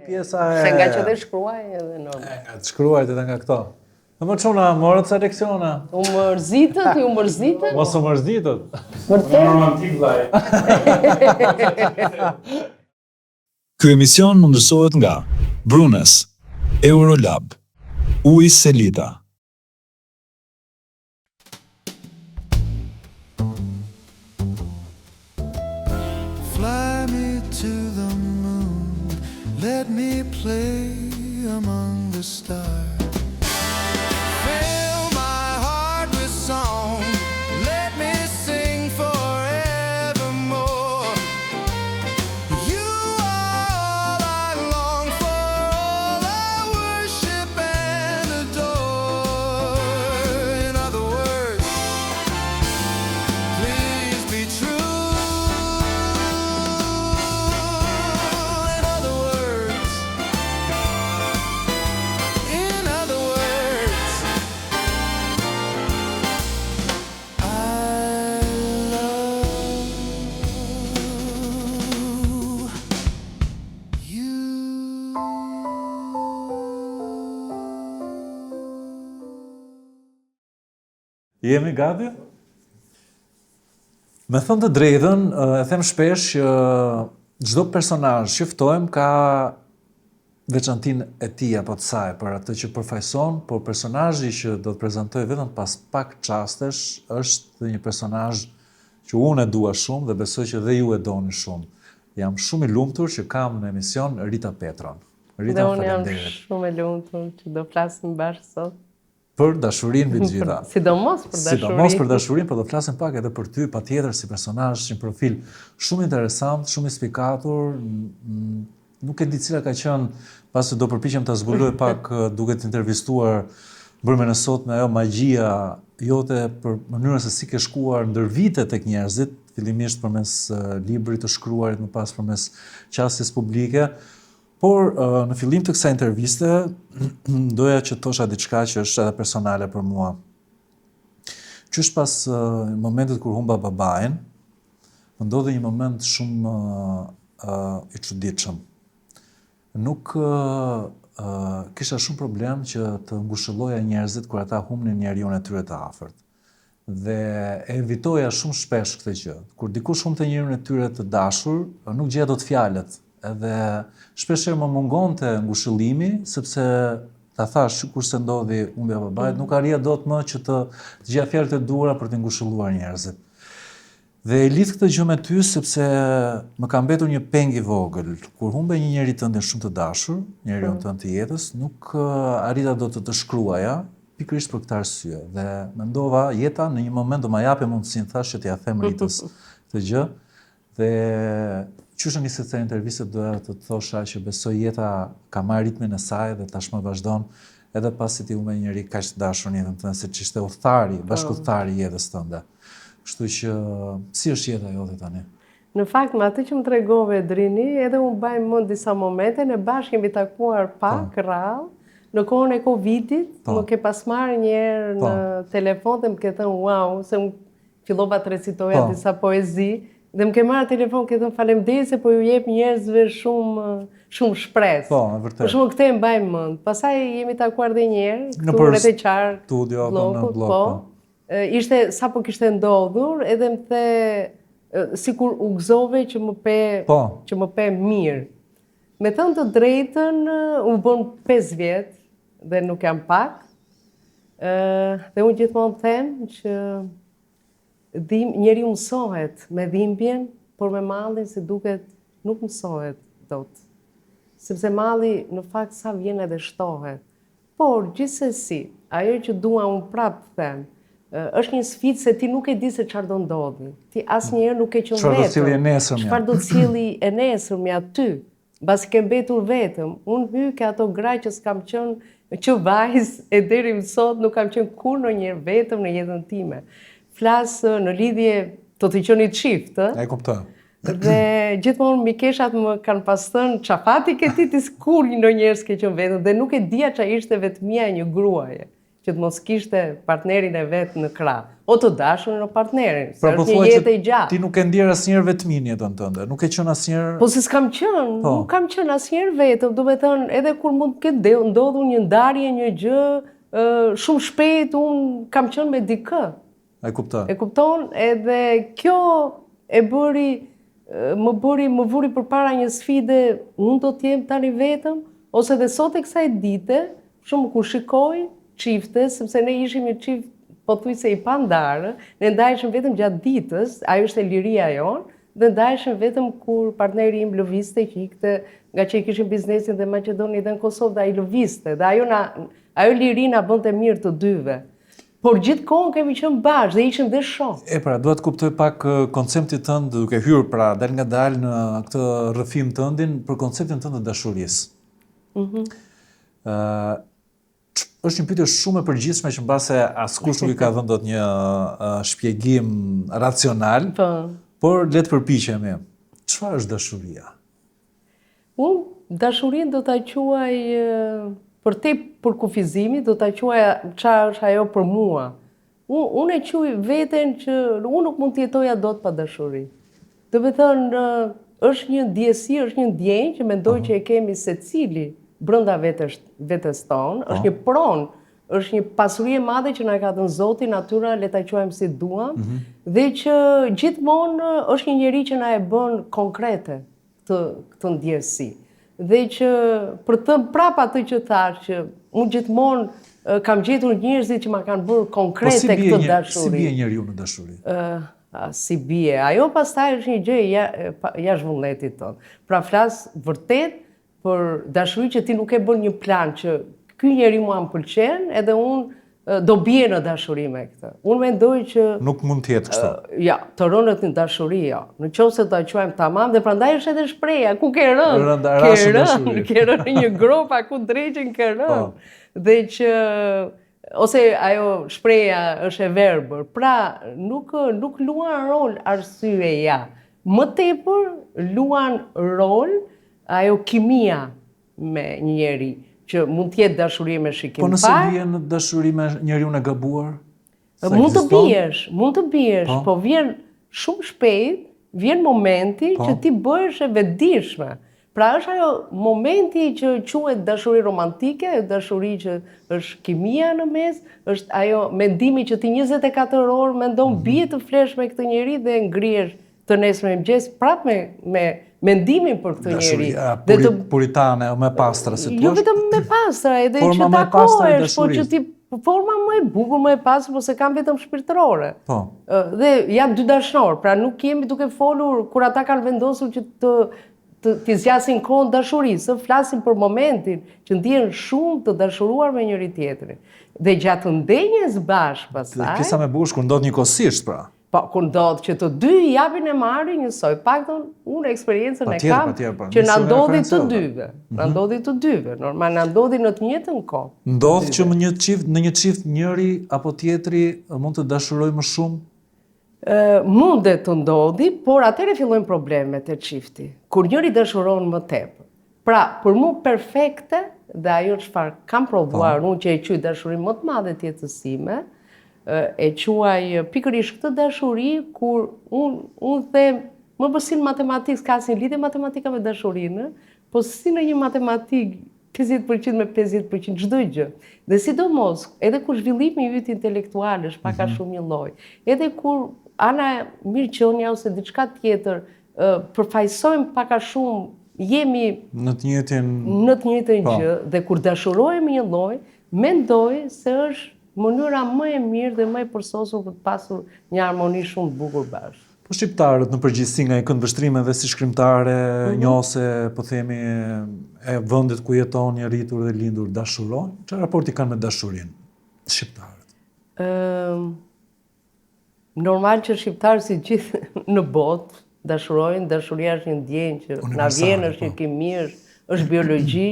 pjesa e... Se nga që dhe shkruaj edhe në... Të shkruajt edhe nga këto. Në më quna, morët sa leksiona. U mërzitët, ju mërzitët? Mos u mërzitët. Vërtet? Romantik vlaj. Ky emision mundësohet nga Brunes, Eurolab, Uji Selita. Fly me to the moon, let me play among the stars. Fill my heart with song, let me sing forevermore. You are all I long for, all I worship and adore. In other words, please be true. Jemi gati? Me thënë të drejtën, e them shpesh që çdo personazh që ftojmë ka veçantinë e tij apo të saj për atë që përfaqëson, por personazhi që do të prezantoj vetëm pas pak çastesh është një personazh që unë e dua shumë dhe besoj që dhe ju e doni shumë. Jam shumë i lumtur që kam në emision Rita Petron. Rita, dhe unë jam faleminderit. shumë e lumtur që do flasim bashkë sot. Për dashurinë mbi të gjitha. Sidomos për dashurinë. Sidomos për dashurinë, por do flasim pak edhe për ty, patjetër si personazh, një profil shumë interesant, shumë i spikatur. Nuk e di cila ka qenë, pasi do përpiqem ta zbuloj pak duke të intervistuar bërmen e sotme ajo magjia jote për mënyrën se si ke shkuar ndër vite tek njerëzit, fillimisht përmes librit të shkruarit, më pas përmes qasjes publike. Por në fillim të kësaj interviste doja që tosha diçka që është edhe personale për mua. Qysh pas momentit kur humba babain, më ndodhi një moment shumë i çuditshëm. Nuk kisha shumë problem që të ngushëlloja njerëzit kur ata humnin njeriun e tyre të afërt. Dhe e evitoja shumë shpesh këtë gjë. Kur dikush humte njeriun e tyre të dashur, nuk gjeja dot fjalët. Edhe shpeshherë më mungonte ngushëllimi, sepse ta thash kurse ndodhi humbja e babait, nuk arrija dot më që të gjeja fjalët e duhura për të ngushëlluar njerëzit. Dhe e lidh këtë gjë me ty sepse më ka mbetur një peng i vogël. Kur humbe një njeri tënd shumë të dashur, njeriu tënd të jetës, nuk arrita dot të shkruaja, pikërisht për këtë arsye. Dhe mendova jeta në një moment do ma japi mundësinë, thash që t'ia them Ritës këtë gjë. Dhe qysh nisi të intervistët doja të thosha që besoj jeta ka marrë ritmin e saj dhe tashmë vazhdon edhe pasi ti humbe një njeri kaq të dashur në jetën tënde, siç ishte udhëtari, bashkëudhëtari i jetës tënde. Kështu që si është jeta jote tani? Në fakt, me atë që më tregove Drini, edhe unë baj mend disa momente, ne bashkë kemi takuar pak rrallë, në kohën e Covidit, më ke pas marrë një herë në telefon dhe më ke thënë wow, se më fillova të recitoja disa poezi, dhe më ke marrë telefon, ke thënë faleminderit se po ju jep njerëzve shumë shpresë. Po, vërtet. Për shembull këtë e mbaj mend. Pastaj jemi takuar edhe një herë këtu rreth e qark. Studio apo në blog. Ishte sapo kishte ndodhur, edhe më the sikur u gëzove që më pe mirë. Me thënë të drejtën, u bën 5 vjet dhe nuk jam pak. Dhe unë gjithmonë them që njeriu mësohet me dhimbjen, por me mallin si duket nuk mësohet dot. Sepse malli në fakt sa vjen edhe shtohet. Por gjithsesi, ajo që dua unë prapë të them, është një sfidë se ti nuk e di se çfarë do ndodhi. Ti asnjëherë nuk e qenë vetëm. Çfarë do cilli e nesërmja aty? Mbasi ke mbetur vetëm. Unë hyj ke ato gra që s'kam qenë që vajzë e deri më sot nuk kam qenë kur ndonjëherë vetëm në jetën time. Flas në lidhje të të qeni çift, ë? E kuptoj. Dhe gjithmonë mikeshat më kanë pas thënë çafati ke ti kur ndonjëherë s'ke qenë vetëm dhe nuk e dija ç'a ishte vetmia e një gruaje. që të mos kishte partnerin e vet në krah, o të dashurin o partnerin, se Pra po është një thua jetë e që gjatë. ti nuk e ndjer asnjëherë vetmin jetën tënde, nuk e qen asnjëherë. Po se s'kam qenë, Po. nuk kam qenë asnjëherë vetëm, do me thënë, edhe kur mund të ketë ndodhur një ndarje, një gjë, shumë shpejt unë kam qenë me dikë. E kuptoj. E kupton? Edhe kjo e bëri, më vuri përpara një sfide, unë do të jem tani vetëm, ose dhe sot e kësaj dite, shumë kur shikoj çifte, sepse ne ishim një çift pothuajse i pandarë, ne ndajeshim vetëm gjatë ditës, ajo është e liria jonë, dhe ndajeshim vetëm kur partneri im lëvizte që ikte, nga që i kishim biznesin dhe Maqedoni dhe në Kosovë, dhe ai lëvizte, dhe ajo liri na bënte mirë të dyve. Por gjithkohën kemi qenë bashkë dhe ishim dhe shok. E pra, duhet kuptoj pak konceptin tënd, duke hyrë pra dal nga dal në këtë rrëfim tëndin për konceptin tënd të dashurisë. Është një pyetje shumë e përgjithshme që mbase askush nuk i ka dhënë dot një shpjegim racional, Po. por le të përpiqemi. Çfarë është dashuria? Unë dashurinë do ta quaj për kufizimi, do ta quaj çfarë është ajo për mua. Unë e quaj veten që unë nuk mund të jetoja dot pa dashuri. Do të thënë, është një ndjesi, është një ndjenjë që mendoj që e kemi secili brenda vetes tonë, është një pronë, është një pasuri e madhe që na ka dhënë Zoti, natyra, le ta quajmë si duam, dhe që gjithmonë është një njerëz që na e bën konkrete këtë ndjesi. Dhe që për të prapa atë që thash, që unë gjithmonë kam gjetur njerëzit që ma kanë bërë konkrete këtë dashuri. Si bie njeriu në dashuri? Si bie. Ajo pastaj është një gjë jashtë vullnetit tonë. Pra flas vërtet për dashuri që ti nuk e bën një plan që ky njeri mua më pëlqen, edhe unë do bie në dashuri me këtë. Unë mendoj që Nuk mund të jetë kështu. ja, të rënët në dashuri, ja. Në qoftë se ta quajmë tamam, dhe prandaj është edhe shpreha, ku ke rënë? Rënda, Ke rashë rënë, dashuri. ke rënë në një gropa ku dreqin ke rënë. Po. Dhe që ose ajo shpreha është e verbër. Pra, nuk luan rol arsyeja. Më tepër luan rol ajo kimia me një njeri, që mund të jetë dashuri me shikim Po nëse parë. bie në dashuri me njeriu e gabuar? Sa Mund të ekziston? biesh, po vjen shumë shpejt, vjen momenti Po. që ti bëhesh e vetëdijshme. Pra është ajo momenti që quhet dashuri romantike, dashuri që është kimia në mes, është ajo mendimi që ti 24 orë mendon bie të flesh me këtë njeri dhe ngrihesh të nesër mëngjes prap me mendimin për këtë njeri. Dashuria puritane, më pastra si Jo thua. vetëm me pastra, edhe Forma që më e pastër e takohesh, po që dashurisë. ti forma më e bukur, më e pastër, po se kam vetëm shpirtërore. Po. Dhe janë dy dashnor, pra nuk jemi duke folur kur ata kanë vendosur që të zgjasin kohën dashurisë, flasin për momentin që ndjen shumë të dashuruar me njëri tjetrin. Dhe gjatë ndenjes bashkë pastaj, Kisa me bush kur ndodh njëkohësisht pra. po kur ndodh që të dy i japin e marrin njësoj, paktën unë eksperiencën e kam Patjetër, që na nisur nga ndodhi të referencë. dyve. Na ndodhi të dyve, normal na ndodhi në të njëjtën kohë. Ndodh që në një çift njëri apo tjetri mund të dashurojë më shumë? Mundet të ndodhi, por atëherë fillojnë problemet e çifti. Kur njëri dashuron më tepër. Pra, për mua perfekte, dhe ajo çfarë kam provuar unë që e quaj dashurinë më të madhe të jetës sime, e quaj pikërisht këtë dashuri kur unë them, më përsi në matematikë s'ka asnjë lidhje matematika me dashurinë, po si në një matematikë 50% me 50% çdo gjë. Dhe sidomos, edhe kur zhvillimi i yt intelektual është pak a shumë një lloj, edhe kur ana mirëqenia ose diçka tjetër përfaqësojmë pak a shumë, jemi Në të njëjtin në të njëjtën gjë dhe kur dashurohemi një lloj, mendoj se është mënyra më e mirë dhe më e përsosur për të pasur një harmoni shumë të bukur bashkë. Po shqiptarët në përgjithësi nga i këndvështrimeve si shkrimtare, njose, po themi, e vendit ku jeton, i rritur dhe lindur, dashurojnë? Çfarë raporti kanë me dashurinë shqiptarët? Normal që shqiptarët si gjithë në botë dashurojnë, dashuria është një ndjenjë që na vjen, është një kimi, është biologji,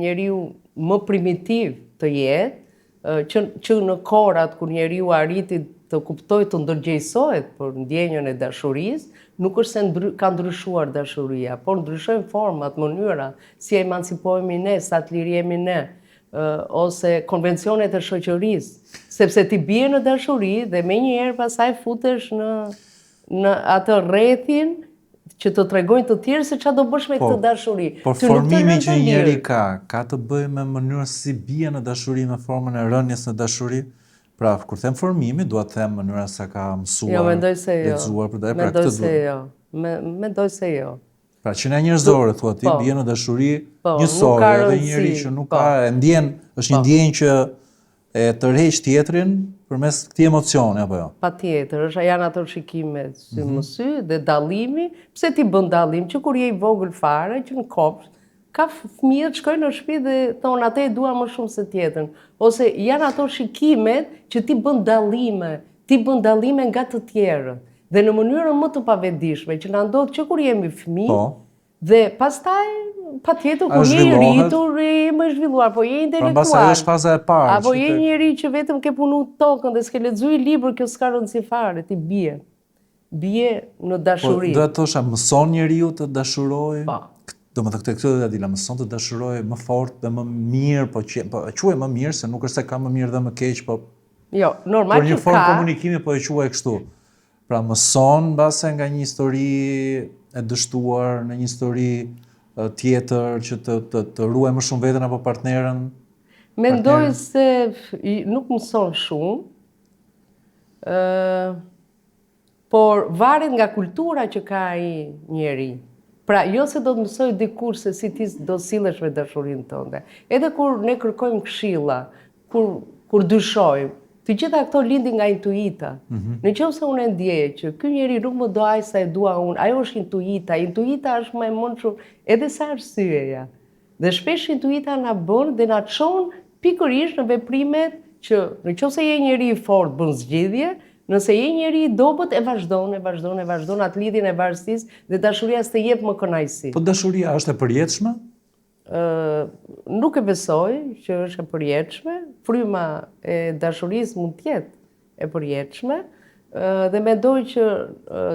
njeriu më primitiv të jetë, që në kohrat kur njeriu arriti të kuptoj të ndërgjegjësohet për ndjenjën e dashurisë, nuk është se ka ndryshuar dashuria, por ndryshojnë format, mënyra, si emancipohemi ne, sa të lirihemi ne. ose konvencionet e shoqërisë, sepse ti bie në dashuri dhe menjëherë pastaj futesh në atë rrethin që të tregojnë të tjerë se çfarë do bësh me këtë dashuri. Por formimi që një njeri ka të bëjë me mënyrën si bie në dashuri, me formën e rënies në dashuri. Pra, kur them formimi, dua të them mënyra sa ka mësuar, jo, mendoj se jo. lexuar për pra këtë duhet. Mendoj se jo. Pra, që nga njerëzore, thua ti, bie në dashuri njësore, edhe njëri që nuk ka, e ndjen, është një ndjenjë që e tërheq tjetrin përmes këtij emocioni apo jo? Patjetër, janë ato shikimet sy më sy dhe dallimi. Pse ti bën dallim që kur je i vogël fare, që në kopsh, ka fëmijët shkojnë në shtëpi dhe thonë atë e dua më shumë se tjetrën. Ose janë ato shikimet që ti bën dallime nga të tjerët. Dhe në mënyrën më të pavetdijshme që na ndodh që kur jemi fëmijë, dhe pastaj patjetër kur je i rritur, je më zhvilluar, po je intelektual. Pastaj është faza e parë. Apo je njëri që vetëm ke punu tokën dhe s'ke lexuar libër, kjo s'ka rëndësi fare, ti bie në dashuri. Po do të thosha mëson njeriu të dashurojë. Domethënë këtë do ta dila, mëson të dashurojë më fort dhe më mirë, po quaj më mirë se nuk është se ka më mirë dhe më keq, po jo, normal që ka. Por një formë komunikimi po e quaj kështu. Pra mëson mbase nga një histori e dështuar, në një histori tjetër që të ruaj më shumë veten apo partnerën. Mendoj se nuk mëson shumë, por varet nga kultura që ka ai njeri. Pra, jo se do të mësoj dikush se si ti do sillesh me dashurinë tënde. Edhe kur ne kërkojmë këshilla, kur dyshojmë, të gjitha këto lindin nga intuita. Nëse unë ndjej që ky njeri nuk më do aq sa e dua unë, ajo është intuita. Intuita është më e mundshur edhe sa arsyeja. Dhe shpesh intuita na bën dhe na çon pikërisht në veprimet që nëse je njeri i fortë bën zgjidhje, nëse je njeri i dobët e vazhdon atë lidhjen e varësisë dhe dashuria s'të jep më kënaqësi. Po dashuria është e përjetshme? Nuk e besoj që është e përjetshme. Fryma e dashurisë mund të jetë e përjetshme dhe mendoj që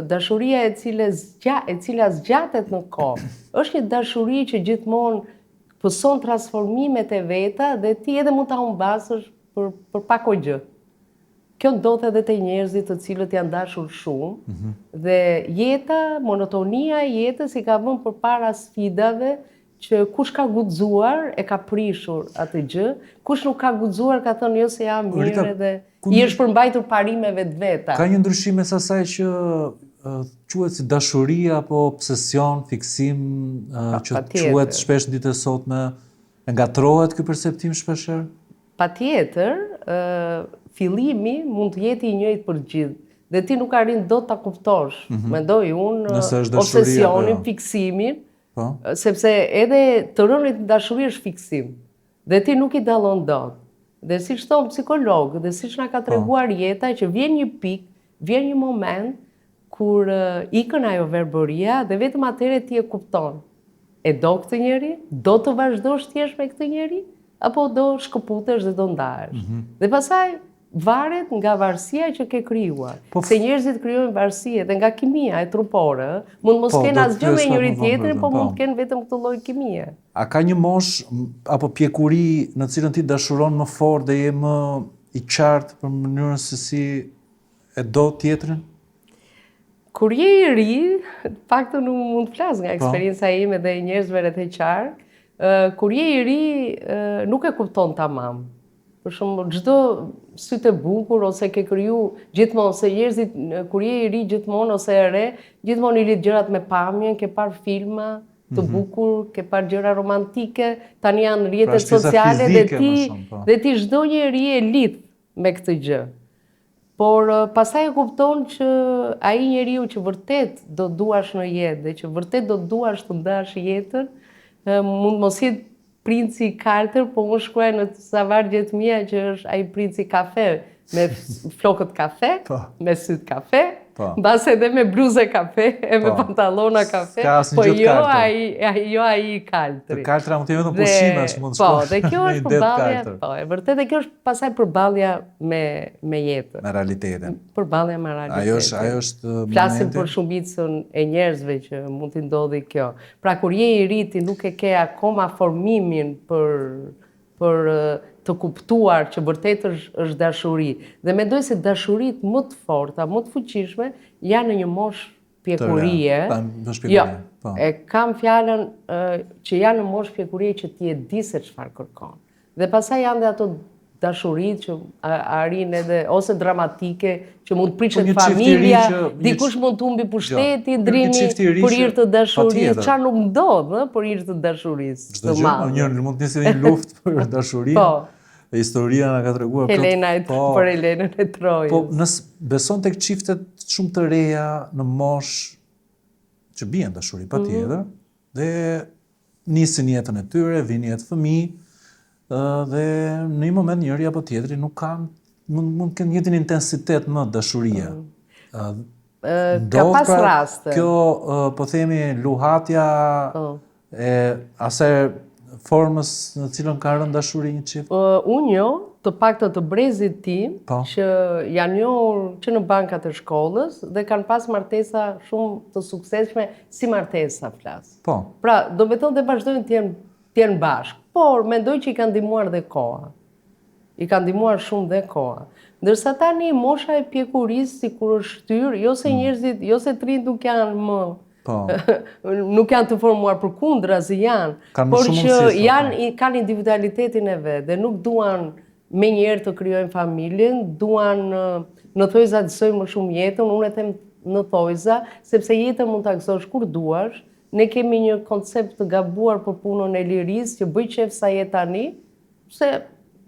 dashuria e cila zgjatet në kohë është një dashuri që gjithmonë pëson transformimet e veta dhe ti edhe mund ta humbasësh për pak gjë. Kjo ndodh edhe te njerëzit të cilët janë dashur shumë dhe monotonia e jetës i ka vënë përpara sfidave që kush ka guxuar e ka prishur atë gjë, kush nuk ka guxuar ka thënë jo se jam mirë edhe i është përmbajtur parimeve të veta. Ka një ndryshim mes asaj që quhet si dashuri apo obsesion, fiksim, që quhet shpesh ditë e sotme, ngatrohet ky perceptim shpeshherë? Patjetër, fillimi mund të jetë i njëjtë për gjithë. Dhe ti nuk arrin dot ta kuptosh. Mendoj unë obsesionin, fiksimin, sepse edhe të rënit në dashuri është fiksim, dhe ti nuk i dallon dot. Dhe siç thon psikologët dhe siç na ka treguar jeta që vjen një pikë, vjen një moment kur ikën ajo verbëria dhe vetëm atëherë ti e kupton. E do këtë njeri? Do të vazhdosh të jesh me këtë njeri? Apo do shkëputesh dhe do ndahesh? Dhe pastaj varet nga varësia që ke krijuar. Se njerëzit krijojnë varësi edhe nga kimia e trupore, mund mos kenë asgjë me njëri tjetrin, po mund të kenë vetëm këtë lloj kimie. A ka një moshë apo pjekuri në cilën ti dashuron më fort dhe je më i qartë për mënyrën se si e do tjetrin? Kur je i ri, paktën unë mund të flas nga eksperienca ime dhe e njerëzve rreth e qark, kur je i ri nuk e kupton tamam. Për shembull, çdo sy të bukur ose ke kriju gjithmonë se njerëzit kur je i ri gjithmonë ose e re, gjithmonë i lidh gjërat me pamjen, ke parë filma të bukur, ke parë gjëra romantike, tani janë rrjetet sociale dhe ti çdo njeri e lidh me këtë gjë. Por pastaj e kupton që ai njeriu që vërtet do duash në jetë dhe që vërtet do duash të ndash jetën, mund mos jetë princi i kaltër, po unë shkruaj në ca vargjet mia që është ai princi kafe, me flokët kafe, me syt kafe, mbas edhe me bluzë kafe, e me pantallona kafe, po jo ai i kaltri. Të kaltra mund të jetë vetëm pushime, mund të shkojë. Po, dhe kjo është përballja, po, e vërtetë dhe kjo është pastaj përballja me jetën. Me realitetin. Përballja me realitetin. Ajo është momenti. Flasim për shumicën e njerëzve që mund t'i ndodhi kjo. Pra kur je i ri ti nuk e ke akoma formimin për për të kuptuar që vërtet është dashuri. Dhe mendoj se dashuritë më të forta, më të fuqishme, janë në një moshë pjekurie. Jo, e kam fjalën që janë në moshë pjekurie që ti e di se çfarë kërkon. Dhe pastaj janë dhe ato dashuritë që arrin edhe ose dramatike, që mund të pritet familja, dikush mund të humbi pushtetin, drimi për hir të dashurisë, çfarë nuk ndodh, për hir të dashurisë. Çdo gjë, njëri mund të nisë një luftë për dashurinë. Po. Historia na ka treguar për Helenën e Trojës. Po, beson tek çiftet shumë të reja në moshë që bien dashuri patjetër, dhe nisin jetën e tyre, vinë jetë fëmijë, dhe në një moment njëri apo tjetri nuk kanë, mund të kenë njëjtin intensitet më dashurie. Ka pas raste. Kjo, po themi, luhatja e asaj formës në cilën ka rënë dashuri një çift? Unë jo, të paktën të brezit tim, që janë njohur që në bankat e shkollës dhe kanë pas martesa shumë të suksesshme si martesa flas. Po. Pra, do me thonë dhe vazhdojnë të jenë bashkë, por mendoj që i kanë ndihmuar dhe koha. I kanë ndihmuar shumë dhe koha. Ndërsa tani mosha e pjekurisë sikur është shtyr, jo se njerëzit, jo se të rinjt nuk janë më nuk janë të formuar përkundër, asnjë janë, por që kanë individualitetin e vet dhe nuk duan me njerë të krijojnë familjen, duan në thojza të gjysojnë më shumë jetën, unë e them në thojza, sepse jetën mund ta gëzosh kur duash. Ne kemi një koncept të gabuar për punën e lirisë, që bëj qef sa je tani, se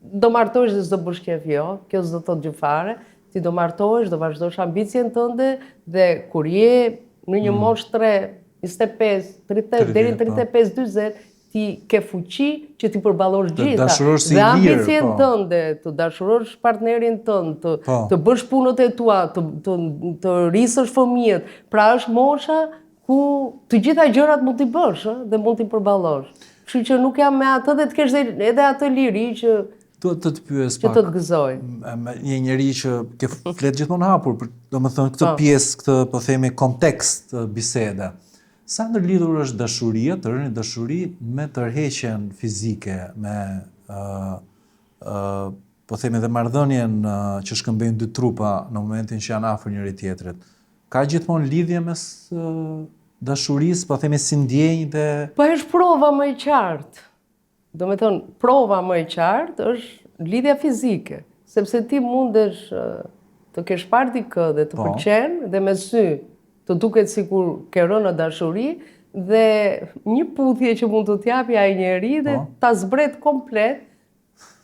do martohesh dhe s'do bësh qef jo, kjo s'do thotë gjë fare, ti do martohesh, do vazhdosh ambicien tënde, dhe kur je në një moshë 25, 30, deri në 35-40, ti ke fuqi që ti përballosh gjitha. Dhe ambicien tënde, të dashurosh partnerin tënd, të bësh punët e tua, të rrisësh fëmijët. Pra është mosha ku të gjitha gjërat mund t'i bësh dhe mund t'i përballosh. Kështu që nuk jam me atë dhe të kesh edhe atë liri që të pyes pak. Që të gëzoj. Një njeri që ke flet gjithmonë hapur, domethënë këtë pjesë, këtë po themi kontekst bisede. Sa ndërlidhur është dashuria, të rënit dashuri me tërheqjen fizike, me po themi dhe marrëdhënien që shkëmbejnë dy trupa në momentin që janë afër njëri tjetrit. Ka gjithmonë lidhje mes dashurisë, po themi si ndjenjë dhe... Po është prova më e qartë. Do me thonë, prova më e qartë është lidhja fizike, sepse ti mundesh të kesh parë dikë dhe të pëlqen dhe me sy të duket sikur ke rënë në dashuri dhe një puthje që mund të t'japi ai njeri dhe ta zbret komplet.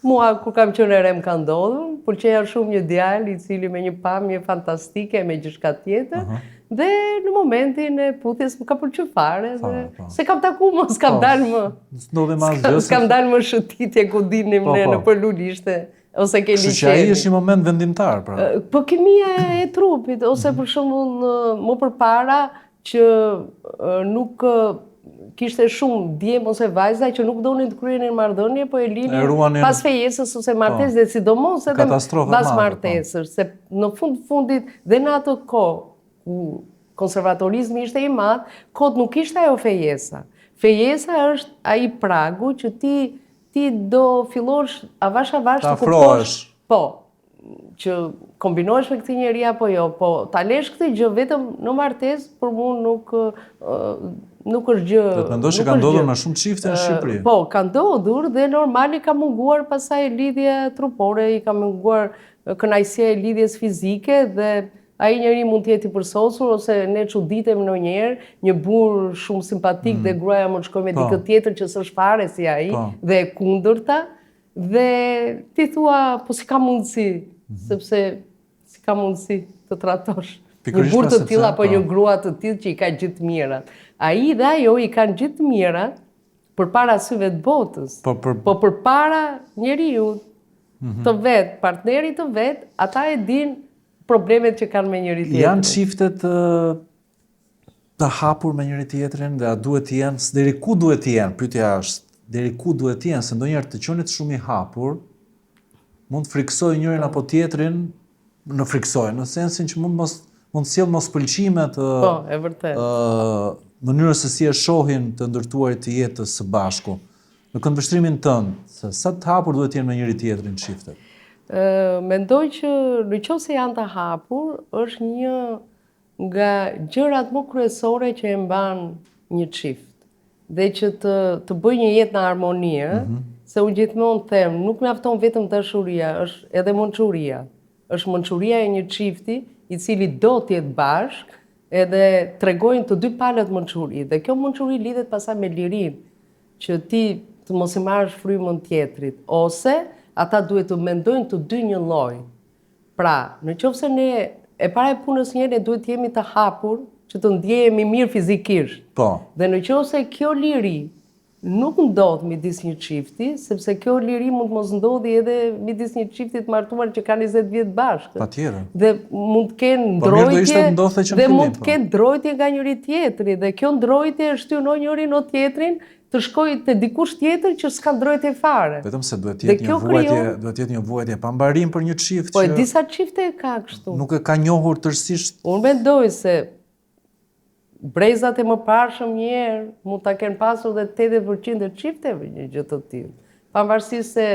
Mua kur kam qenë re më ka ndodhur, pëlqeja shumë një djalë i cili me një pamje fantastike, me gjithçka tjetër, dhe në momentin e puthjes më ka pëlqyer fare dhe se kam taku më, s'kam dalë më. S'kam dalë më shëtitje ku dinim ne në përlulishte ose ke liçeni. Kështu që ai është një moment vendimtar, pra. Po kimia e trupit, ose për shembull më përpara që nuk kishte shumë djem ose vajza që nuk donin të kryenin marrëdhënie, po e linin pas fejesës ose martesës, dhe sidomos edhe pas martesës, se në fundit dhe në atë kohë ku konservatorizmi ishte i madh, kot nuk ishte ajo fejesa. Fejesa është ai pragu që ti do fillosh avash të kuptosh. Po, që kombinohesh me këtë njeri apo jo, po ta lesh këtë gjë vetëm në martesë, për mua nuk është gjë. Do të mendosh që ka ndodhur në shumë çifte në Shqipëri. Po, ka ndodhur dhe normali ka munguar pasaj lidhja trupore, i ka munguar kënaqësia e lidhjes fizike dhe ai njeri mund të jetë i përsosur ose ne çuditem ndonjëherë, një burr shumë simpatik dhe gruaja mund të shkojë me dikë tjetër që s'është fare si ai dhe e kundërta dhe ti thua po si ka mundësi, sepse si ka mundësi të tratosh një burr të tillë apo një grua të tillë që i ka gjithë mirat. Ai dhe ajo i kanë gjithë mirat përpara syve të botës, po përpara njeriu të vet, partnerit të vet, ata e din problemet që kanë me njëri tjetrin. Janë çiftet të hapur me njëri tjetrin dhe a duhet të jenë, deri ku duhet të jenë? Pyetja është, deri ku duhet të jenë? Se ndonjëherë të qenit shumë i hapur mund të friksojë njërin apo tjetrin, në friksojë, në sensin që mund sjell mospëlqime të e vërtet. Mënyrës se si e shohin të ndërtuarit të jetës së bashku. Në këndvështrimin tënd, se sa të hapur duhet të jenë me njëri tjetrin çiftet? Mendoj që në qoftë se janë të hapur, është një nga gjërat më kryesore që e mban një çift. Dhe që të bëjë një jetë në harmonie, se unë gjithmonë them, nuk mjafton vetëm dashuria, është edhe mençuria. Është mençuria e një çifti i cili do të jetë bashkë, edhe tregojnë të dy palët mençuri. Dhe kjo mençuri lidhet pastaj me lirinë, që ti të mos i marrësh frymën tjetrit, ose ata duhet të mendojnë të dy një lloj. Pra, në qoftë se ne e para e punës njëri duhet të jemi të hapur, që të ndjehemi mirë fizikisht. Po. Dhe në qoftë se kjo liri nuk ndodh midis një çifti, sepse kjo liri mund të mos ndodhi edhe midis një çifti të martuar që kanë 20 vjet bashkë. Patjetër. Dhe mund të kenë Po mirë do ishte ndrojtje të ndodhte që në dhe fillim, mund të kenë ndrojtje nga njëri tjetri dhe kjo ndrojtje e shtynon njërin në tjetrin të shkojë te dikush tjetër që s'ka ndrojtje fare. Vetëm se duhet të Dhe jetë kjo një vuajtje, krijon- duhet të jetë një vuajtje pa mbarim për një çift Po e që disa çifte e ka kështu. nuk e ka njohur tërësisht. Unë mendoj se brezat e mëparshëm njerë mund ta kenë pasur dhe 80% e çifteve një gjë të tillë. Pavarësisht se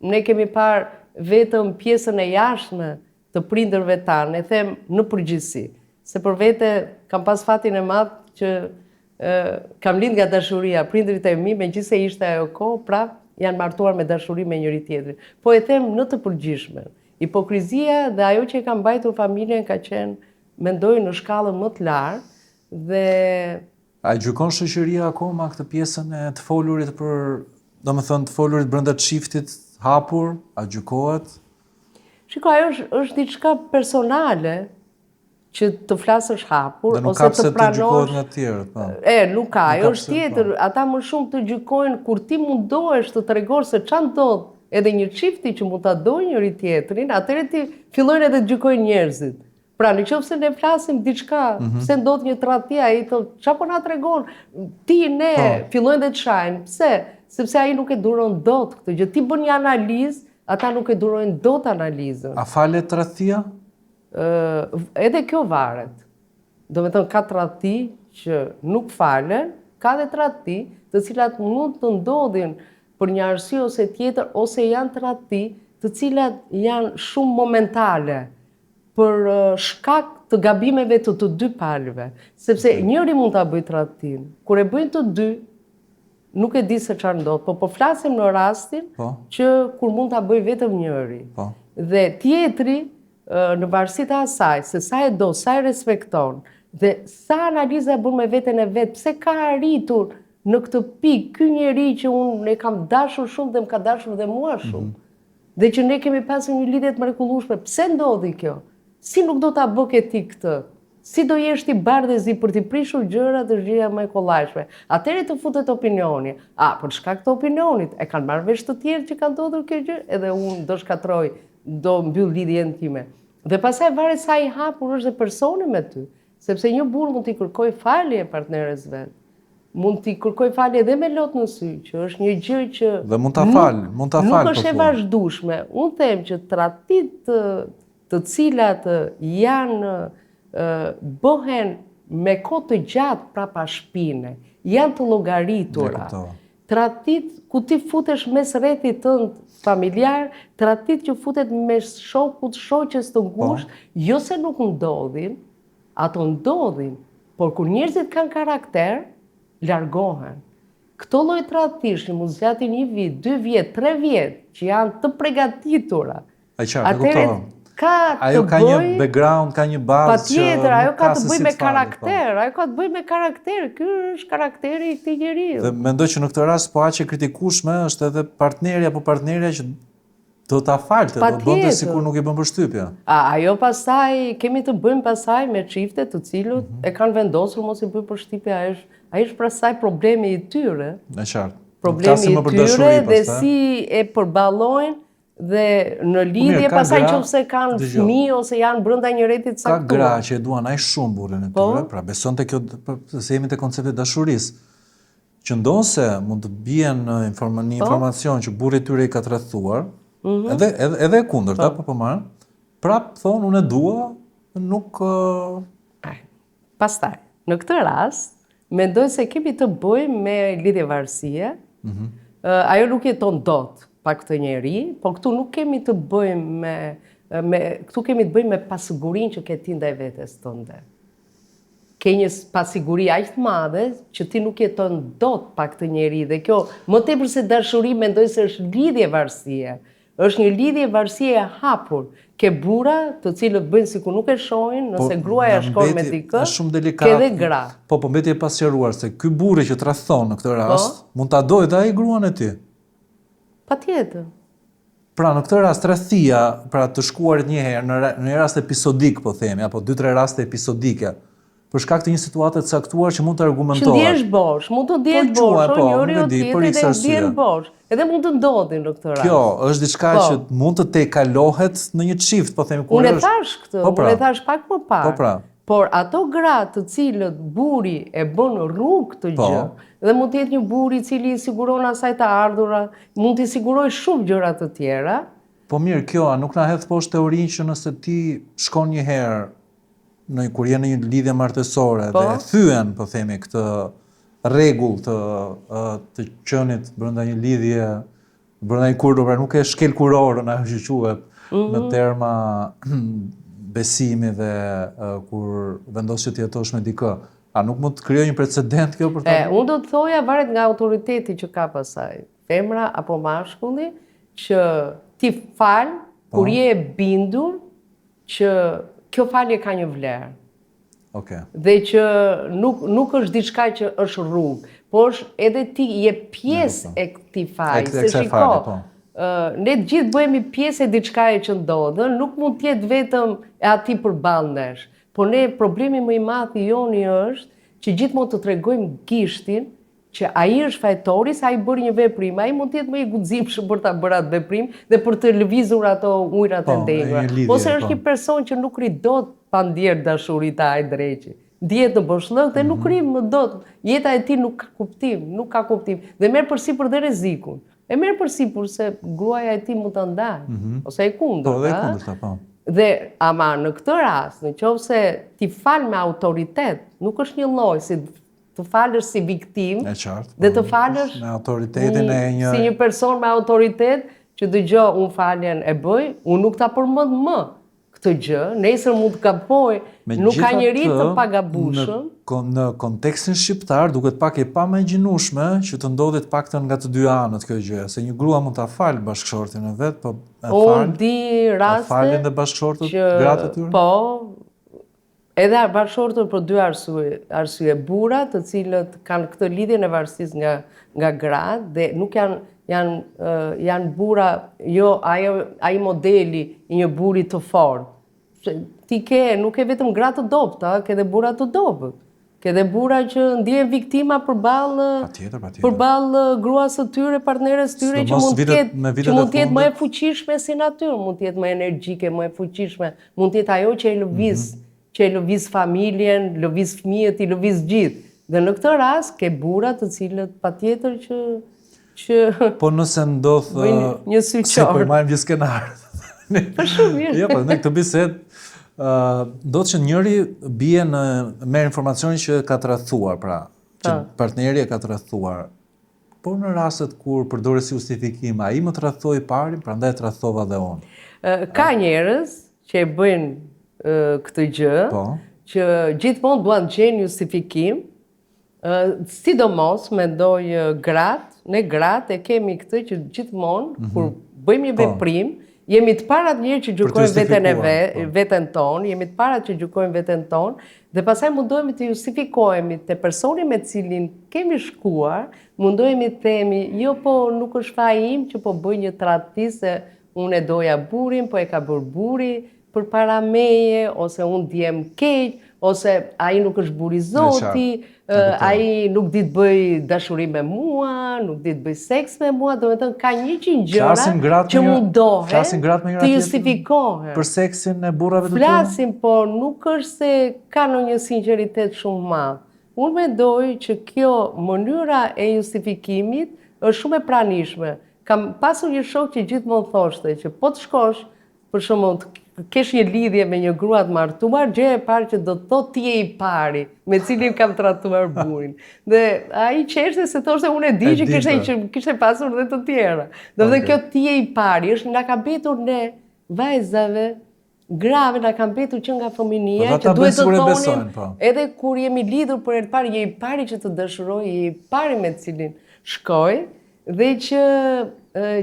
ne kemi parë vetëm pjesën e jashtme të prindërve tanë, e them në përgjithësi. Se për vete kam pas fatin e madh që kam lind nga dashuria. Prindrit e mi, megjithëse ishte ajo kohë, prap janë martuar me dashuri me njëri tjetrin. Po e them në të përgjithshme. Hipokrizia dhe ajo që e ka mbajtur familjen ka qenë, mendoj, në shkallën më të lartë dhe A e gjykon shoqëria akoma këtë pjesën e të folurit për, domethënë të folurit brenda çiftit hapur, a gjykohet? shiko, ajo është diçka personale që të flasësh hapur Dhe nuk ose ka pse të të gjykohet pranosh. nga të tjerët, po. Nuk ka, ajo ka është pse, tjetër. Ata më shumë të gjykojnë kur ti mundohesh të tregosh se ç'a ndodh edhe një çifti që mund ta dojë njëri tjetrin, atëherë ti fillojnë edhe të gjykojnë njerëzit. Pra, nëse ne flasim diçka, pse ndodh një tradhti, ai thotë, ç'a po na tregon? Ti ne fillojnë dhe të shajnë. Pse? Sepse ai nuk e duron dot këtë gjë. Ti bën një analizë, ata nuk e durojnë dot analizën. A falet tradhtia? Edhe kjo varet. Do me thënë, ka tradhti që nuk falen, ka dhe tradhti të cilat mund të ndodhin për një arsye ose tjetër, ose janë tradhti të cilat janë shumë momentale për shkak të gabimeve të dy palëve. Sepse njëri mund ta bëjë tradhtin. Kur e bëjnë të dy, nuk e di se çfarë ndodh, po flasim në rastin që kur mund ta bëjë vetëm njëri. Po. Dhe tjetri, në varësi të asaj, se sa e do, sa e respekton, dhe sa analiza bën me veten e vet, pse ka arritur në këtë pikë ky njeri që unë e kam dashur shumë dhe më ka dashur dhe mua shumë. Dhe që ne kemi pasur një lidhje të mrekullueshme. Pse ndodhi kjo? Si nuk do ta bëke ti këtë? Si do jesh ti bardhëzi për t'i prishur gjërat është gjëja më e kollajshme. Atëherë të futet opinioni. Për shkak të opinionit, e kanë marrë vesh të tjerë që kanë ndodhur kjo gjë, edhe unë do shkatroj, do mbyll lidhjen time. Dhe pastaj varet sa i hapur është dhe personi me ty. Sepse një burr mund t'i kërkoj falje partneres vet. Mund t'i kërkoj falje edhe me lot në sy, që është një gjë që Dhe mund ta fal, mund ta fal. Nuk është e vazhdueshme. Unë them që tradhtit të cilat janë bëhen me kohë të gjatë prapa shpine, janë të llogaritura. Tradhtit ku ti futesh mes rrethit tënd familjar, tradhtit që futet mes shokut, shoqes të ngushtë, jo se nuk ndodhin, ato ndodhin, por kur njerëzit kanë karakter, largohen. Këto lloj tradhtish që mund zgjatin 1 vit, 2 vjet, 3 vjet, që janë të përgatitra. Atëherë Ajo ka një background, ka një bazë që patjetër, ajo ka të bëjë me si karakter, ajo ka të bëjë me karakter. Ky është karakteri i këtij njeriu. Dhe mendoj që në këtë rast po aq e kritikueshme është edhe partneri apo partnerja që do ta falte, do bënte sikur nuk i bën përshtypje. Ajo pastaj kemi të bëjmë pastaj me çifte të cilët e kanë vendosur mos i bëjë përshtypje, ai është pastaj problemi i tyre. Në qartë. Problemi i tyre dhe si e përballojnë dhe në lidhje pastaj nëse kanë fëmijë ose janë brenda një rreti të caktuar. Ka gra që e duan aq shumë burrin e tyre, pra besonte kjo se jemi te koncepti dashurisë. Që ndonse mund të bien në informacion që burri i tyre i ka tradhtuar, edhe e kundërta, po marr, prap thonë unë e dua, nuk Pastaj, në këtë rast, mendoj se kemi të bëjmë me lidhjevarësie, ajo nuk jeton dot pa këtë njeri, po këtu nuk kemi të bëjmë këtu kemi të bëjmë me pasigurinë që ke ti ndaj vetes tënde. Ke një pasiguri aq të madhe që ti nuk jeton dot pa këtë njeri dhe kjo më tepër se dashuri mendoj se është lidhje varësie. Është një lidhje varësie e hapur. Ke burra të cilët bëjnë sikur nuk e shohin, nëse gruaja shkon me dikë, ke dhe gra. Po mbeti e pasqaruar se ky burri që tradhton në këtë rast, mund ta dojë dhe ai gruan e ti. Patjetër. Pra në këtë rast tradhtia, pra të shkuarit një herë në një rast episodik, po themi, apo 2-3 raste episodike, për shkak të një situate të caktuar që mund të argumentohet. Që ndjesh bosh, mund të ndjesh bosh, njëri o tjetri dhe ndjen bosh. Edhe mund të ndodhin në këtë rast. Kjo është diçka që mund të tejkalohet në një çift, po themi kur Unë e thash këtë, unë e thash pak më parë. Po pra. Por ato gra të cilët buri e bën rrugë të gjë, dhe mund të jetë një buri i cili i siguron asaj të ardhura, mund t'i siguroj shumë gjëra të tjera. Po mirë, kjo nuk na hedh poshtë teorinë që nëse ti shkon një herë kur je në një lidhje martësore dhe thyen, po themi, këtë rregull të qenit brenda një lidhje, brenda një kurdo, pra nuk e shkel kurorën ajo që quhet në terma besimi dhe kur vendos që të jetosh me dikë. A nuk mund të krijojë një precedent kjo për ta? Unë do të thoja varet nga autoriteti që ka pasaj, femra apo mashkulli, që ti fal kur je e bindur që kjo falje ka një vlerë. Dhe që nuk është diçka që është rrugë, por edhe ti je pjesë e këtij faji. Se shiko, ne të gjithë bëhemi pjesë e diçkaje që ndodhen, nuk mund të jetë vetëm e atij përballë nesh. Por ne problemi më i madh i joni është që gjithmonë të tregojmë gishtin që ai është fajtori, se ai bëri një veprim, ai mund të jetë më i guximshëm për ta bërë atë veprim dhe për të lëvizur ato ujërat e ndenjura. Ose është një person që nuk rri dot pa ndjer dashurinë e ai dreqi. Dihet në boshllëk dhe nuk rri më dot. Jeta e tij nuk ka kuptim, Dhe merr përsipër dhe rrezikun. E merr përsipër se gruaja e tij mund ta ndajë, ose e kundërta. Dhe ama në këtë rast, nëse ti fal me autoritet, nuk është një lloj si të falësh si viktim dhe të falësh me autoritetin e si një person me autoritet që dëgjoj unë faljen e bëj, unë nuk ta përmend më këtë gjë, nesër mund të gaboj, nuk ka njeri të pagabueshëm. Në kontekstin shqiptar duket pak e pamagjinueshme që të ndodhet paktën nga të dy anët kjo gjë, se një grua mund ta falë bashkëshortin e vet, po unë di raste falin dhe bashkëshortët gratë e tyre? Po, edhe bashkëshortët për dy arsye, burra të cilët kanë këtë lidhjen e varësisë nga gratë dhe nuk janë burra, jo ai modeli i një buri të fortë. Ti nuk ke vetëm gra të dobta, ke dhe burra të dobët. Ke dhe burra që ndjehen viktima përballë gruas së tyre, partneres së tyre që mund të jetë më e fuqishme si natyrë, mund të jetë më energjike, më e fuqishme, mund të jetë ajo që e lëviz familjen, lëviz fëmijët, i lëviz gjithë. Dhe në këtë rast ke burra të cilët patjetër që po nëse ndodh një syqor. Se po i marrim gjithë skenarët. Po shumë mirë. Jo, po në këtë bisedë ndodh që njëri bie merr informacionin që ka tradhtuar, pra, që partneri e ka tradhtuar. Por në rastet kur përdoret si justifikim, ai më tradhtoi parin, prandaj tradhtova dhe unë. Ka njerëz që e bëjnë këtë gjë, që gjithmonë duan të gjejnë justifikim, sidomos mendoj ne gratë e kemi këtë që gjithmonë kur bëjmë një veprim, jemi të parat njerë që gjykojmë veten tonë, jemi të parat që gjykojmë veten tonë, dhe pastaj mundohemi të justifikohemi te personi me cilin kemi shkuar, mundohemi të themi, jo po nuk është faji im që po bëj një tradhti se unë e doja burin, po e ka bërë buri përpara meje, ose unë djem keq, ose ai nuk është buri zoti, ai nuk di të bëj dashuri me mua, nuk di të bëj seks me mua, domethënë ka 100 gjëra që mundohen të justifikohen. Për seksin e burrave të tyre? Flasim, por nuk është se ka ndonjë sinqeritet shumë madh. Unë mendoj që kjo mënyra e justifikimit është shumë e pranishme. Kam pasur një shok që gjithmonë thoshte që po të shkosh, për shembull, kesh një lidhje me një grua të martuar, gjë e parë që do të thotë ti je i pari me cilin kam trajtuar burin. Dhe ai qeshte se thoshte unë e di që kishte pasur dhe të tjera. Do të thotë kjo ti je i pari, është na ka betur ne vajzave, grave na kanë betur që nga fëminia që duhet të thonim edhe kur jemi lidhur për herë të parë, je i pari që të dëshiroj, je i pari me cilin shkoj, dhe që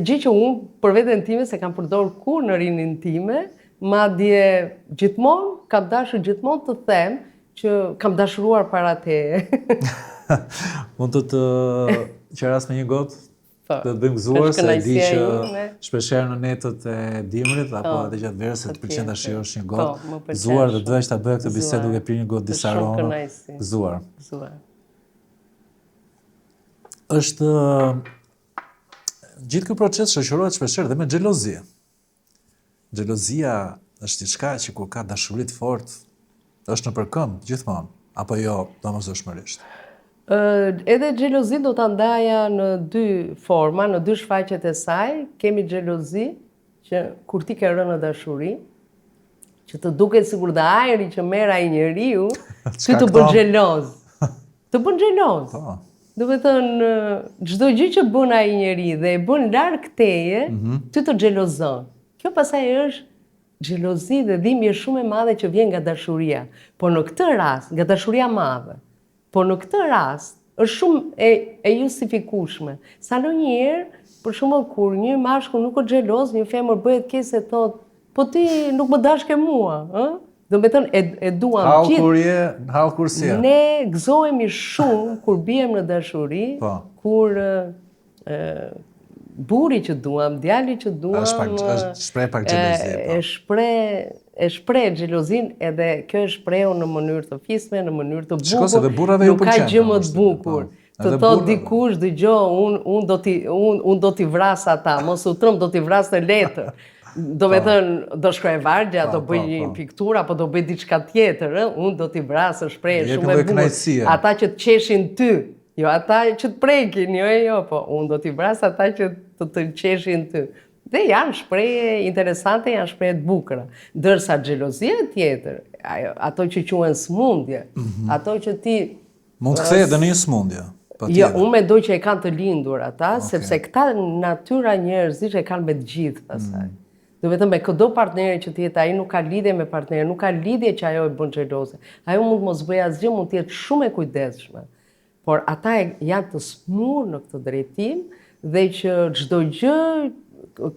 gjë që unë për veten time se kam përdorur kur në rinin time, madje gjithmonë kam dashur gjithmonë të them që kam dashuruar para teje. Mund të qeras me një gotë? Të të bëjmë gëzuar, se di që shpeshherë në netët e dimrit, apo edhe gjatë verës se të pëlqen ta shijosh një gotë. Gëzuar dhe doja ta bëja këtë bisedë duke pirë një gotë disa aromë. Gëzuar. Është gjithë ky proces shoqërohet shpeshherë dhe me xhelozi. Xhelozia është diçka që kur ka dashuri të fortë, është në përkëmbë gjithmonë, apo jo domosdoshmërisht. Edhe xhelozin do ta ndaja në dy forma, në dy shfaqjet e saj. Kemi xhelozi që kur ti ke rënë në dashuri, që të duket sikur dhe ajri që merr ai njeriu, ty të bën xheloz. Të bën xheloz. Do të thënë, çdo gjë që bën ai njeri dhe e bën larg teje, ty të xhelozon. Kjo pastaj është xhelozi dhe dhimbje shumë e madhe që vjen nga dashuria. Por në këtë rast, nga dashuria madhe. Por në këtë rast, është shumë e justifikueshme. Sa ndonjëherë, për shembull, kur një mashkull nuk është xheloz, një femër bëhet keq se thotë, po ti nuk më dash ke mua, ë? Do me thënë, e duam gjithë. Hall kur si. Ne gëzohemi shumë kur bijem në dashuri, kur buri që duam, djali që duam, shpreh pak xhelozi. E shpreh xhelozin, edhe kjo është shprehur në mënyrë të fisme, në mënyrë të bukur. Shiko se dhe burrave ju pëlqen. Nuk ka gjë më të bukur. Të thotë dikush, dëgjoj, unë do t'i vras ata, mos u trëm, do t'i vras në letër. Do me thënë, do shkruaj vargja, do bëj një pikturë, apo do bëj diçka tjetër, unë do t'i vrasë, shpreh shumë e bukur. Ata që të qeshin ty, jo ata që të prekin, jo, po unë do t'i vrasë ata që të qeshin ty. Dhe janë shprehje interesante, janë shprehje të bukura. Ndërsa xhelozia tjetër, ato që quhen smundje, ato që ti mund të kthehet në një smundje. Jo, unë mendoj që e kanë të lindur ata, sepse këta natyra njerëzisht e kanë me të gjithë pastaj. Do vetëm me çdo partneri që të jetë, ai nuk ka lidhje me partnerin, nuk ka lidhje që ajo e bën xheloze. Ajo mund mos bëj asgjë, mund të jetë shumë e kujdesshme. Por ata janë të smur në këtë drejtim dhe që çdo gjë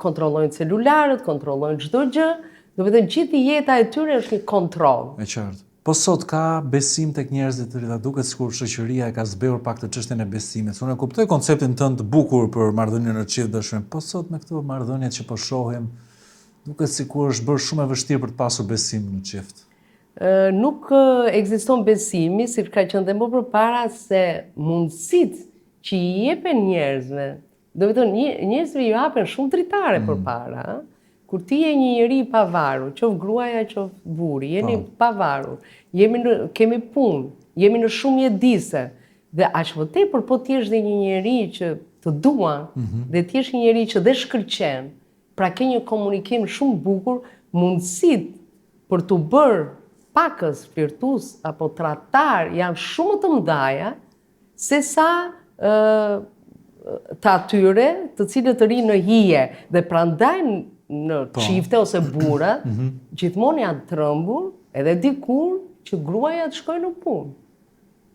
kontrollojnë celularët, kontrollojnë çdo gjë, do vetëm gjithë jeta e tyre është një kontroll. E qartë. Po sot ka besim tek njerëzit të rinj, duket sikur shoqëria e ka zbehur pak të çështjen e besimit. Unë e kuptoj konceptin tënd të bukur për marrëdhënien në çift dashurim, po sot me këto marrëdhëniet që po shohim, duket sikur është bërë shumë e vështirë për të pasur besim në çift. Nuk ekziston besimi, si ka qenë dhe më përpara, se mundësitë që i jepen njerëzve, do të thonë njerëzve ju hapen shumë dritare përpara. Kur ti je një njeri i pavarur, qoftë gruaja, qoftë burri, jeni pavarur, kemi punë, jemi në shumë mjedise, dhe aq më tepër po ti je dhe një njeri që të duan, dhe ti je një njeri që dhe shkëlqen, pra ke një komunikim shumë bukur, mundësit për të bërë pakës, flirtues apo tradhtar janë shumë të mëdha, se sa të atyre të cilët të rinë në hije dhe prandaj në çifte ose burra, gjithmonë janë trembur, edhe dikur që gruaja të shkojë në punë.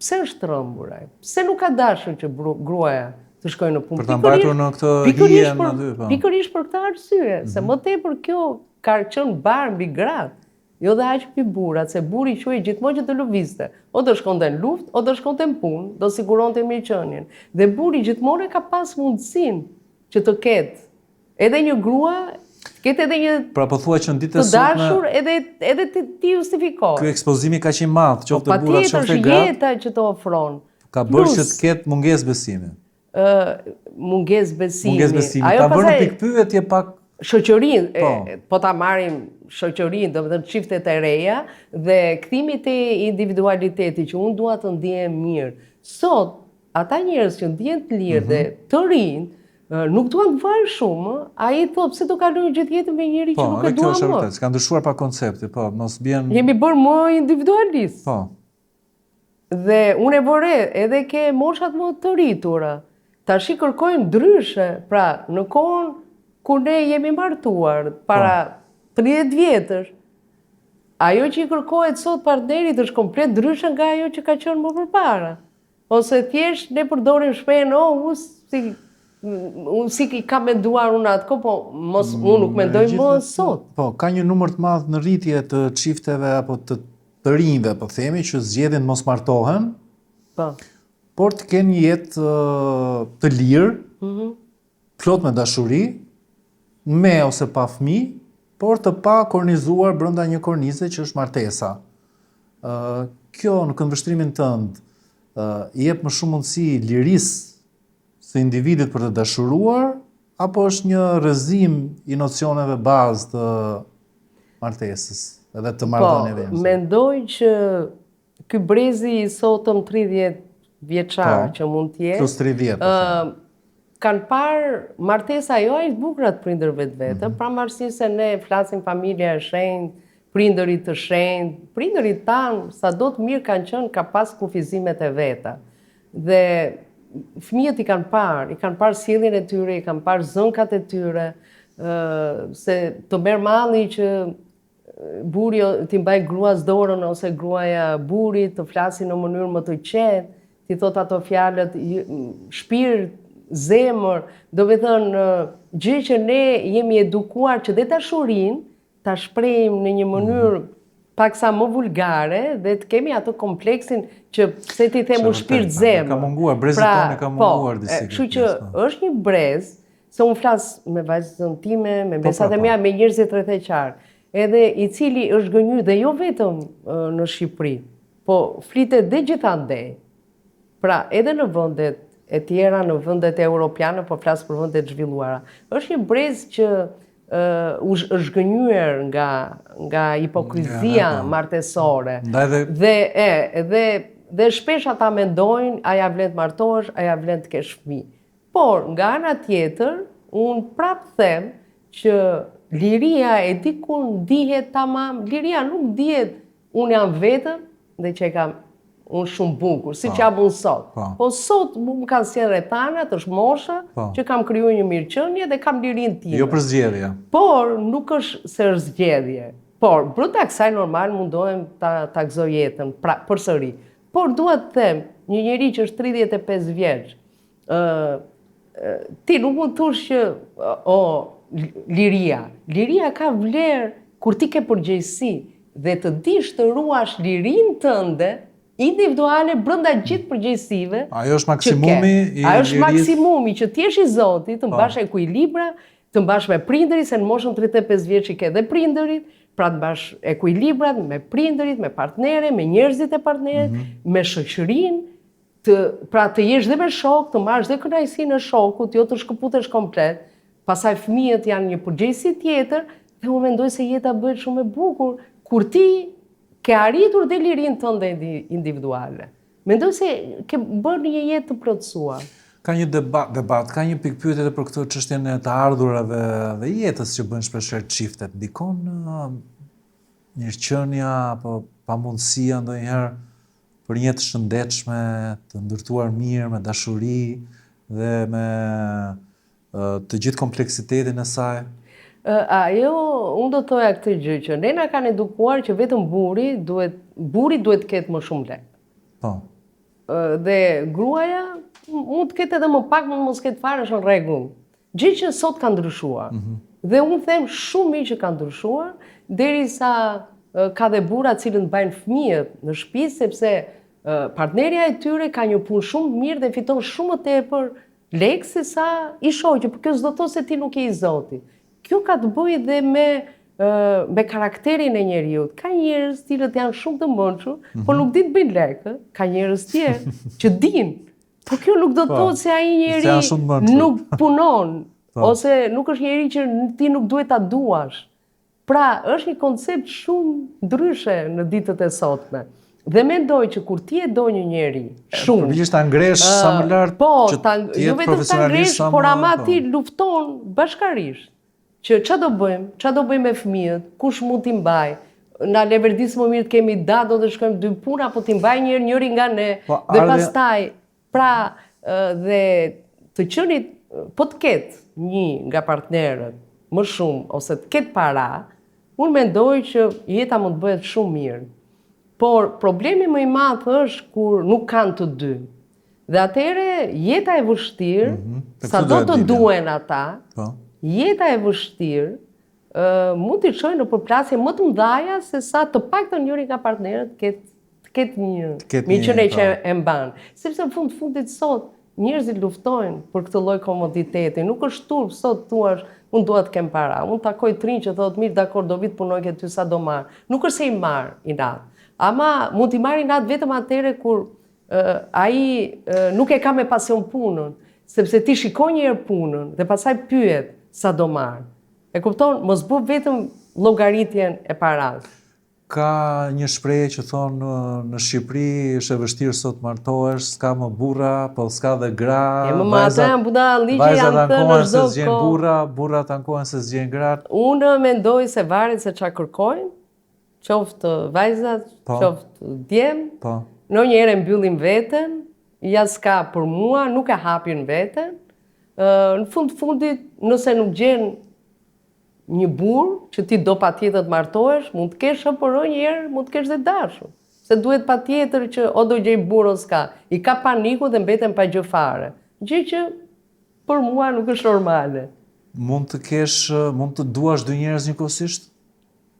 Pse është trembur ai? Pse nuk ka dashur që gruaja të shkojë në punë? Për ta mbajtur në këtë hije në dy, po. Pikërisht për këtë arsye, se më tepër kjo ka qenë barë mbi gratë. Jo dhe aq mbi burrat, se burri quhej gjithmonë që të lëvizte. O do shkonte në luftë, o do shkonte në punë, do siguronte mirëqenien. Dhe burri gjithmonë ka pas mundësinë që të ketë edhe një grua, ketë edhe një pra po thua që në ditën e sotme të dashur edhe ti justifikohet. Ky ekspozimi kaq i madh, qoftë burrat, qoftë gratë. Patjetër jeta që të ofron. Ka bërë që të ketë mungesë besimi. Mungesë besimi. Mungesë besimi. Ta bërë në pikpyetje pak shoqërinë, po ta marrim shoqërinë, do të thënë çiftet e reja dhe kthimi te individualiteti që unë dua të ndihem mirë. Sot ata njerëz që ndihen të lirë dhe të rinj nuk duan të vajnë shumë, ai thot pse do kaloj gjithë jetën me njëri që nuk e edhe kjo dua është e më. vërtet, s'ka ndryshuar pa koncepti, po, mos bjen. Jemi bërë më individualist. Po. Dhe unë e vore edhe ke moshat më të rritura. Tash i kërkojnë ndryshe, pra në kohën kur ne jemi martuar para 30 vjetësh, ajo që i kërkohet sot partnerit është komplet ndryshe nga ajo që ka qenë më përpara. Ose thjesht ne përdorim shprehjen unë si i kam menduar unë atë po unë nuk mendoj më sot. Po, ka një numër të madh në rritje të çifteve apo të rinjve, po themi, që zgjedhin mos martohen, Po. por të kenë një jetë të lirë, plot me dashuri, me ose pa fëmijë, por të pa kornizuar brenda një kornize që është martesa. Kjo në këndvështrimin tënd i jep më shumë mundësi lirisë së individit për të dashuruar, apo është një rrëzim i nocioneve bazë të martesës edhe të marrëdhënieve? Mendoj që ky brezi i sotëm 30 vjeçar që mund të jetë, plus 30. kanë parë martesa jo ai bukur të prindërve të vetë, pra marrësisht se ne flasim familja e shenjtë, prindërit të shenjtë, prindërit tanë sado të mirë kanë qenë ka pas kufizimet e veta. Dhe fëmijët i kanë parë sjelljen e tyre, i kanë parë zënkat e tyre, se të merr malli që buri t'i mbaj gruas dorën ose gruaja burit, të flasin në mënyrë më të qetë, ti thot ato fjalët shpirt, zemër, do të thënë gjë që ne jemi edukuar që dhe dashurinë ta shprehim në një mënyrë paksa më vulgare dhe të kemi atë kompleksin që pse ti them shpirt zemër. Ka munguar brezit tonë, ka munguar disi. Kështu që është një brez, se unë flas me vajzën time, me besat e mia, me njerëzit rrethëqar, edhe i cili është gënjur dhe jo vetëm në Shqipëri, po flitet dhe gjithandej. Pra, edhe në vendet e tjera, në vendet europiane, po flas për vendet zhvilluara. Është një brez që është gënjur nga hipokrizia martesore. Dhe shpesh ata mendojnë, a ja vlen të martohesh, a ja vlen të kesh fëmijë. Por, nga ana tjetër, unë prap them që liria e diku ndihet tamam, liria nuk dihet unë jam vetëm dhe që e kam unë shumë bukur, si që abun sot. Po sot më kanë sjellë rrethanat, është mosha, që kam krijuar një mirëqenie dhe kam lirinë time. Jo për zgjedhje. Por nuk është se është zgjedhje. Por brenda kësaj normal mundohem ta gëzoj jetën, pra përsëri. Por dua të them, një njeri që është 35 vjeç, ti nuk mund të thush që liria ka vlerë kur ti ke përgjegjësi dhe të dish të ruash lirinë tënde individuale brenda gjithë përgjegjësive. Ajo është maksimumi i lirisë. Ajo është maksimumi që ti jesh i Zotit, të mbash ekuilibra, të mbash me prindërit, se në moshën 35 vjeç i ke dhe prindërit, pra të mbash ekuilibrat me prindërit, me partnere, me njerëzit e partnerit, me shoqërinë, pra të jesh dhe me shok, të marrësh dhe kënaqësinë e shokut, jo të shkëputesh komplet. Pastaj fëmijët janë një përgjegjësi tjetër, dhe unë mendoj se jeta bëhet shumë e bukur kur ti ke arritur dhe lirinë tënde individuale. Mendoj se ke bërë një jetë të plotësuar. Ka një debat, ka një pikpyetje edhe për këtë çështjen e të ardhurave dhe jetës që bën shpeshherë çiftet. Ndikon mirëqenia apo pamundësia ndonjëherë për një jetë shëndetshme, të ndërtuar mirë, me dashuri dhe me të gjithë kompleksitetin e saj? Unë do të thoja këtë gjë që ne na kanë edukuar që vetëm buri duhet të ketë më shumë lek. Po. Dhe gruaja mund të ketë edhe më pak, mund mos ketë fare, është në rregull. Gjë që sot ka ndryshuar. Dhe unë them shumë mirë që ka ndryshuar, derisa ka dhe burra të cilët mbajnë fëmijët në shtëpi, sepse partnerja e tyre ka një punë shumë mirë dhe fiton shumë më tepër lek se sa i shoqë, por kjo s'do të thotë se ti nuk je i Zotit. Kjo ka të bëjë dhe me karakterin e njeriut. Ka njerëz të cilët janë shumë të mençur, por nuk dinë të bëjnë lek. Ka njerëz tjerë që dinë. Por kjo nuk do të thotë se ai njeri nuk punon, ose nuk është njeri që ti nuk duhet ta duash. Pra, është një koncept shumë ndryshe në ditët e sotme. Dhe mendoj që kur ti e do një njeri shumë, Përgjithësisht ta ngresh sa më lart po, që jo të jetë vetëm ta profesionalisht ngresh, sa por më- ama po. ti lufton bashkarisht. Që ç'a do bëjmë me fëmijët, kush mund t'i mbaj. Na leverdis më mirë të kemi datë, do të shkojmë 2 puna, apo t'i mbaj njëri nga ne. Po, Dhe ardhe- pastaj, pra, dhe të qenit, po të ketë një nga partnerët më shumë, ose të ketë para, unë mendoj që jeta mund të bëhet shumë mirë. Por problemi më i madh është kur nuk kanë të dy. Dhe atëherë jeta e vështirë, Për sa këtë do doja të të dilem. duen ata, Po. jeta e vështirë mund t'i çojë në përplasje më të mëdha se sa të paktën njëri nga partnerët ketë një ketë miqëne një, që po. e mban. Sepse në fundit sot njerëzit luftojnë për këtë lloj komoditeti. Nuk është turp sot thuash, unë dua të kem para. Unë takoj trinj që thotë mirë, dakor, do vit punoj ke ty sa do marr. Nuk është se i marr inat. Ama mund t'i marr inat vetëm atëre kur ai nuk e ka me pasion punën, sepse ti shikon një herë punën dhe pastaj pyet sa do marr. E kupton, mos bë vetëm llogaritjen e paras. Ka një shprehje që thonë në Shqipëri është e vështirë sot martohesh, s'ka më burra, po s'ka dhe gra. E më atë janë budalliqe Vajzat janë thënë në ankohen se çdo zgjen kohë. burra, burrat ankohen se zgjen gratë. Unë mendoj se varet se ç'a kërkojnë, qoftë vajzat, Po. qoftë djem, Po. në një herë mbyllin veten, ja s'ka për mua, nuk e hapin veten. Në fundit, nëse nuk gjen një burr që ti do patjetër të martohesh, mund të kesh për një herë, mund të kesh dhe dashur. Se duhet patjetër që o do gjej burr o s'ka. I ka paniku dhe mbeten pa gjë fare. Gjë që për mua nuk është normale. Mund të duash dy njerëz njëkohësisht?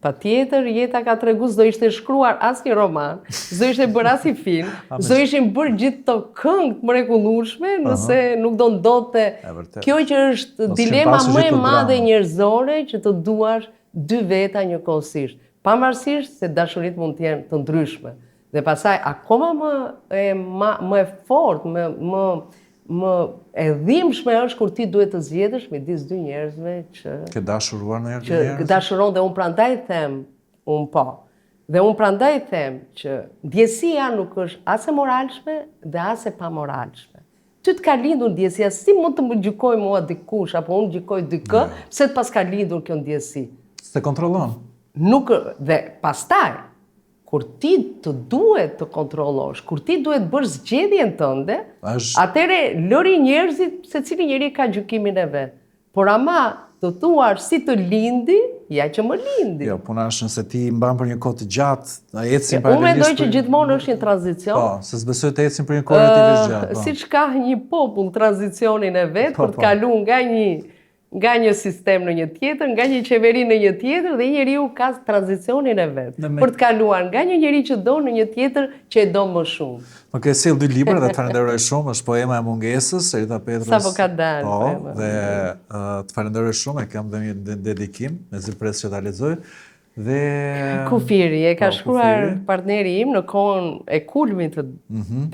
Patjetër, jeta ka tregu, s'do ishte shkruar as një roman, s'do ishte bërë as një film, s'do ishin bërë gjithë të këngë të mrekullueshme, nëse nuk do ndodhte vërtet. kjo që është Mos dilema pasur më e gjithë të madhe drama. njerëzore që të duash dy veta njëkohësisht. Pavarësisht se dashuritë mund të jenë të ndryshme. Dhe pastaj akoma më e fortë, më e dhimbshme është kur ti duhet të zgjedhësh midis dy njerëzve që Ke dashuruar ndonjëherë dy që njerëz? dashuron dhe unë prandaj them, unë po. Dhe unë prandaj them që ndjesia nuk është as e moralshme dhe as e pamoralshme. Ty të ka lindur ndjesia, si mund të më gjykoj mua dikush, apo unë gjykoj dikë, pse të pas ka lindur kjo ndjesi? Se kontrollon. Nuk, dhe pastaj, kur ti të duhet të kontrollosh, kur ti duhet bërë zgjedhjen tënde, atëre lëri njerëzit se cili njeri ka gjykimin e vet. Por ama të thuar si të lindi, ja që më lindi. Jo, puna është nëse ti mban për një kohë të gjatë, a ecin Unë mendoj që gjithmonë është një tranzicion. Po, se s'besoj të ecin për një kohë relativisht gjatë. Po. Siç ka një popull tranzicionin e vet për të kaluar nga një sistem në një tjetër, nga një qeveri në një tjetër, dhe njeriu ka tranzicionin e vet për të kaluar nga një njeri që do në një tjetër që e do më shumë. Më ke sjell 2 libra dhe të falenderoj shumë, është Poema e mungesës, Erita Petrës. Sapo ka dalë. Po, dhe të falenderoj shumë, e kam dhe një dedikim, me zëpres që ta lexoj. Dhe Kufiri, e ka shkruar partneri im në kohën e kulmit të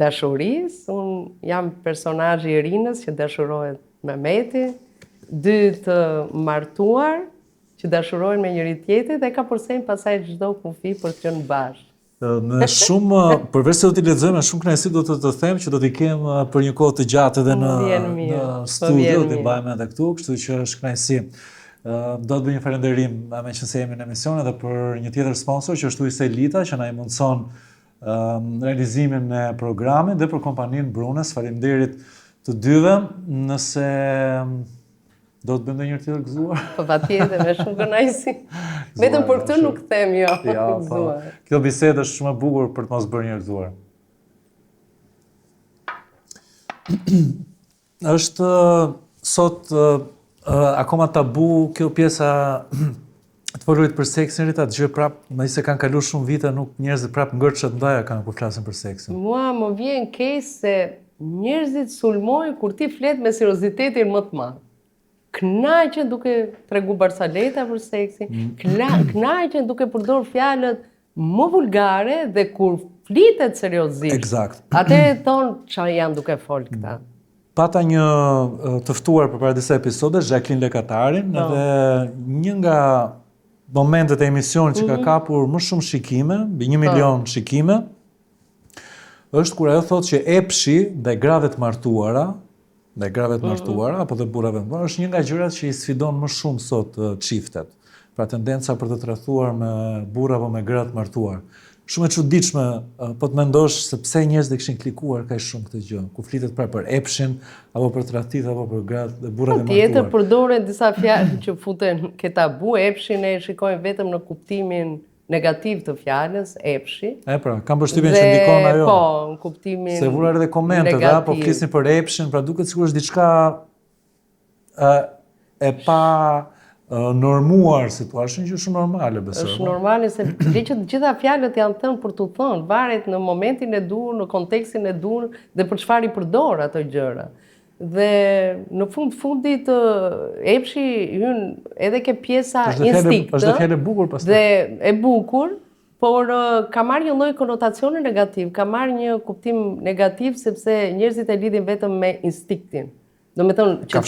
dashurisë. Unë jam personazhi i Rinës që dashurohet me Mehmeti, 2 të martuar që dashurojnë me njëri tjetrin dhe ka përsen pasaj çdo kufi për të qenë bashkë. Me shumë, përveç se do t'i lexoj, me shumë kënaqësi do të them që do t'i kem për një kohë të gjatë edhe në studio, t'i bajmë edhe këtu, kështu që është kënaqësi. Do të bëj një falënderim me që se jemi në emision edhe për një tjetër sponsor që është Uiselita, që na i mundson realizimin e programit, dhe për kompaninë Brunes. Faleminderit të dyve. Nëse do të bëjmë një tjetër gëzuar? Po patjetër, me shumë kënaqësi. Vetëm për këtë nuk them jo. Gëzuar. Kjo bisedë është shumë e bukur për të mos bërë një gëzuar. Është sot akoma tabu kjo pjesa të folurit për seksin, Rita, dëgjoj prap, megjithëse kanë kaluar shumë vite, nuk njerëzit prap ngërçet ndaja kanë kur flasin për seksin. Mua më vjen keq se njerëzit sulmojnë kur ti flet me seriozitetin më të madh. Kënaqen duke tregu barsaleta për seksin, kënaqen duke përdorur fjalët më vulgare dhe kur flitet seriozisht. Eksakt. Atëherë thon çfarë janë duke fol këta. Pata një të ftuar përpara disa episodesh, Jacqueline Lekatarin, dhe një nga momentet e emisionit që ka kapur më shumë shikime, mbi 1 milion shikime, është kur ajo thotë që epshi ndaj grave të martuara, apo të burrave të martuara, është një nga gjërat që i sfidon më shumë sot çiftet. Pra tendenca për të tradhuar me burra apo me gra të martuar. Shumë e çuditshme, po të mendosh se pse njerëzit kishin klikuar kaq shumë këtë gjë, ku flitet pra për epshin apo për tradhtit apo për gratë dhe burrat e martuar. Tjetër përdoren disa fjalë që futen ke tabu, epshin e shikojnë vetëm në kuptimin negativ të fjalës, epshi. Pra, kam përshtypjen që ndikon ajo. Po, në kuptimin se vura edhe komente, po flisnin për epshin, pra duket sikur është diçka e pa normuar situacion që është normale, besoj. Është normale se që të gjitha fjalët janë thënë për të thënë, varet në momentin e dur, në kontekstin e dur dhe për çfarë i përdor ato gjëra. Dhe në fundit epshi hyn edhe ke pjesa instinkt. Është fjalë e bukur pastaj. Dhe e bukur, por ka marrë një lloj konotacioni negativ, ka marrë një kuptim negativ sepse njerëzit e lidhin vetëm me instinktin. Domethënë që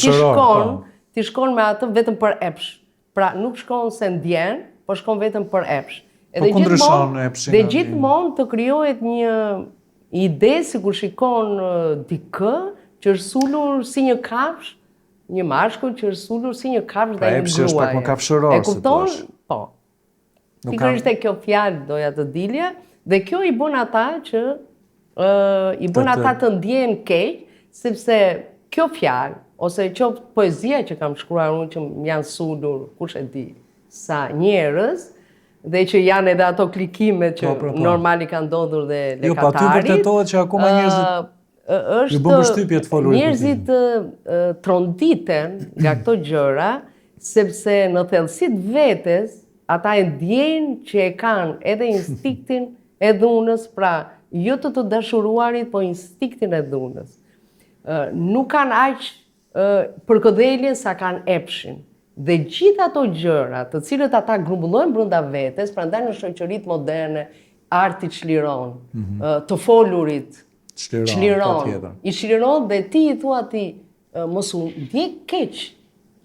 ti shkon me atë vetëm për epsh. Pra nuk shkon se ndjen, por shkon vetëm për epsh. Edhe gjithmonë të krijohet një ide sikur shikon dikë që është sulur si një kafsh, një mashkull që është sulur si një kafsh dhe një gruaje. Epshi është pak më kafshëror. E kupton? Po. Pikërisht e kjo fjalë doja të dilja, dhe kjo i bën ata që të ndjehen keq, sepse kjo fjalë ose qoftë poezia që kam shkruar unë që më janë sulur, kush e di, sa njerëz, dhe që janë edhe ato klikimet që normali kanë ndodhur dhe lekatarit. Jo, pa ty vërtetohet që akoma njerëzit tronditen nga këto gjëra, sepse në thellësitë vetes ata e ndjejnë që e kanë edhe instinktin e dhunës, pra jo të dashuruarit, po instinktin e dhunës. Nuk kanë aq përkëdheljen sa kanë epshin. Dhe gjithë ato gjëra, të cilët ata grumbullojnë brenda vetes, prandaj në shoqëritë moderne arti çliron, të folurit çliron. I çliron dhe ti i thua ti mos u ndjek keq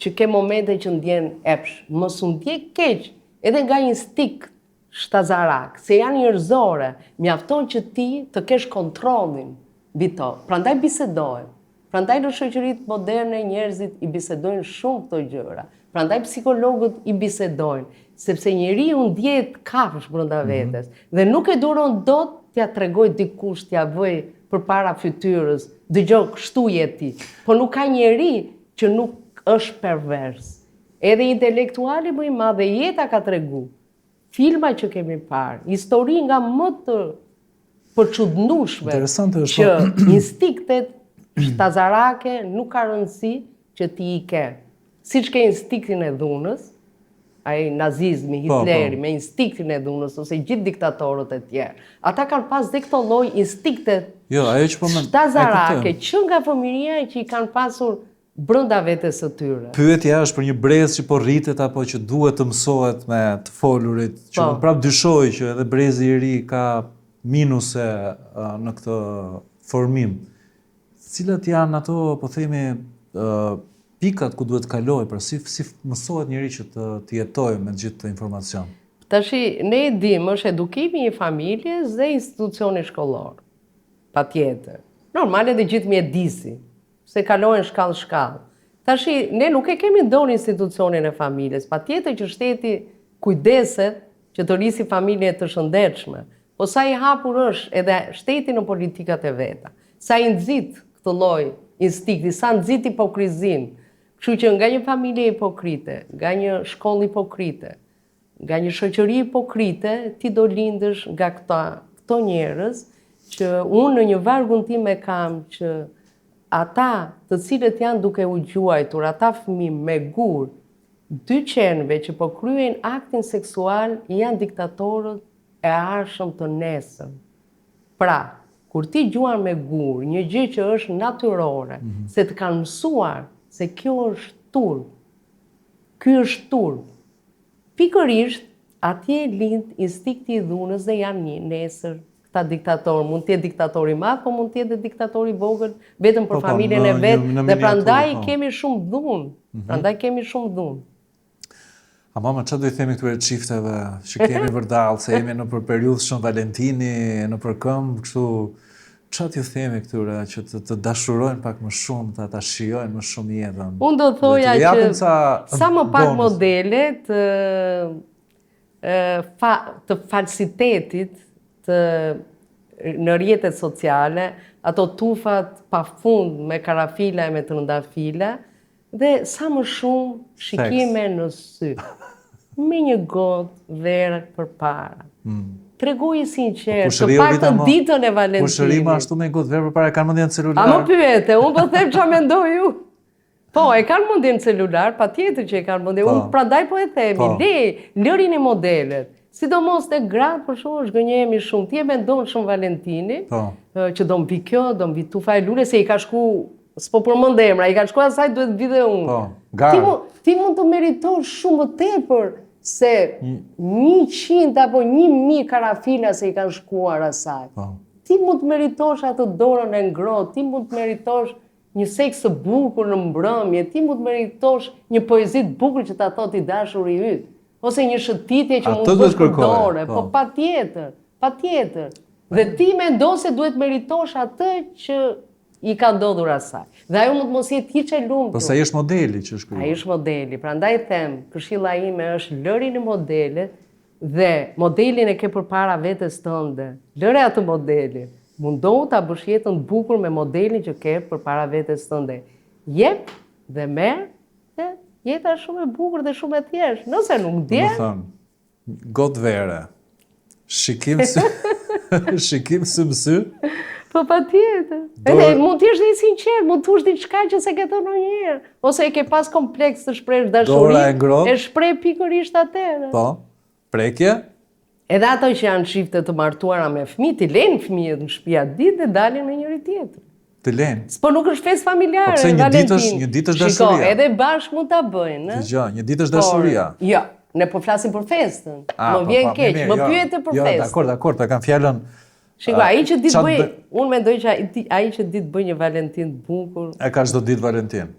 që ke momente që ndjen epsh, mos u ndjek keq edhe nga instinkt shtazarak, se janë njerëzore, mjafton që ti të kesh kontrollin mbi to. Prandaj bisedojnë. Prandaj në shoqëritë moderne njerëzit i bisedojnë shumë këto gjëra. Prandaj psikologët i bisedojnë, sepse njeriu ndjet kafsh brenda vetes dhe nuk e duron dot t'ia tregoj dikush, t'ia vëj përpara fytyrës, dëgjoj kështu je ti. Po nuk ka njeri që nuk është pervers. Edhe intelektuali më i madh dhe jeta ka tregu. Filma që kemi parë, histori nga më të përçudnueshme që instinktet shtazarake nuk ka rëndësi që ti i ke. Siç ke instinktin e dhunës, ai nazizmi, Hitleri, me instinktin e dhunës, ose gjithë diktatorët e tjerë. Ata kanë pas dhe këto lloj instinkte shtazarake, që nga fëmijëria që i kanë pasur brenda vetes së tyre. Pyetja është për një brez që po rritet apo që duhet të mësohet me të folurit, që unë prap dyshoj që edhe brezi i ri ka minuse në këtë formim. Cilat janë ato, po themi, pikat ku duhet kaloj, pra si mësohet njëri që të jetojë me gjithë të informacion? Tashi, ne e dim, është edukimi i familjes dhe institucioni shkollor. Patjetër. Normal edhe gjithë mjedisi, se kalojnë shkallë. Tashi, ne nuk e kemi dorë institucionin e familjes. Patjetër që shteti kujdeset që të rrisi familje të shëndetshme, po sa i hapur është edhe shteti në politikat e veta. Sa i nxit këtë lloj instinkti, sa nxit hipokrizin. Kështu që nga një familje hipokrite, nga një shkollë hipokrite, nga një shoqëri hipokrite, ti do lindësh nga këto njerëz që unë në një vargun tim e kam që ata të cilët janë duke u gjuajtur, ata fëmijë me gur, dy qenëve që po kryen aktin seksual janë diktatorët e arshëm të nesër. Pra, kur ti gjuan me gur, një gjë që është natyrore, se të kanë mësuar se kjo është turp, ky është turp, pikërisht atje lind instinkti i dhunës dhe janë një nesër këta diktatorë. Mund të jetë diktatori i madh, po mund të jetë diktatori i vogël vetëm për familjen e vet, dhe prandaj kemi shumë dhunë. Prandaj kemi shumë dhunë. A mama, çfarë do i themi këtyre çifteve që kemi vërdall, se jemi në për periudhë Shën Valentini, në për këmbë, kështu Çfarë t'ju themi këtyre që të dashurojnë pak më shumë, ta shijojnë më shumë jetën? Unë do thoja Dhe t'ju japin që sa më pak bonus. modele të falsitetit në rrjetet sociale, ato tufat pa fund me karafila e me trëndafila, dhe sa më shumë shikime në sy. Me një gotë verë përpara. Tregoj sinqert, të paktën ditën e Valentinit. Kushërima ashtu me gotë verë përpara, kanë mendjen celular? A më pyete, unë po them çfarë mendoj ju. Po, e kanë mendjen celular, patjetër që e kanë mendjen. Unë prandaj po e themi, lërini modelet. Sidomos te gratë, për shkak zgënjehemi shumë. Ti e mendon shumë Valentini, që do mbi kjo, do mbi tufa e lule, se i ka shku, s'po përmend emra, i ka shku asaj duhet vi dhe unë. Ti mund të meritosh shumë më tepër se 100 apo 1000 karafila se i kanë shkuar asaj. Ti mund të meritosh atë dorën e ngrohtë, ti mund të meritosh një seks të bukur në mbrëmje, ti mund të meritosh një poezi të bukur që ta thotë i dashuri yt, ose një shëtitje që mund të bësh përdore, po patjetër. Dhe ti mendon se duhet meritosh atë që i ka ndodhur asaj. Dhe ajo mund mos jetë hiç e lumtur. Po sa është modeli që shkruaj. Ai është modeli. Prandaj them, këshilla ime është lërini modelet dhe modelin e ke përpara vetes tënde. Lëre atë modeli. Mundohu ta bësh jetën bukur me modelin që ke përpara vetes tënde. Jep dhe merr, dhe jeta është shumë e bukur dhe shumë e thjeshtë. Nëse nuk ndjen. Do të thënë, gotë vere. Shikim së sy. Po patjetër. Edhe mund të jesh dhe i sinqert, mund të thush diçka që s'e ke thënë ndonjëherë, ose e ke pas kompleks të shprehësh dashurinë, e shpreh pikërisht atëherë. Po. Prekje? Edhe ato që janë çifte të martuara me fëmijë, ti lejnë fëmijët në shtëpi atë ditë dhe dalin me njëri tjetrin. Të lejnë. Po nuk është festë familjare, Valentin. Një ditë është dashuria. Shiko, edhe bashkë mund ta bëjnë, Dgjoj, një ditë është dashuria. Jo, ne po flasim për festën. Më vjen keq, më pyete për festën. Jo, dakor, po kam fjalën. Shiko, ai që ditë bëj, unë mendoj që ai që ditë bëj një Valentin të bukur. E ka çdo ditë Valentin.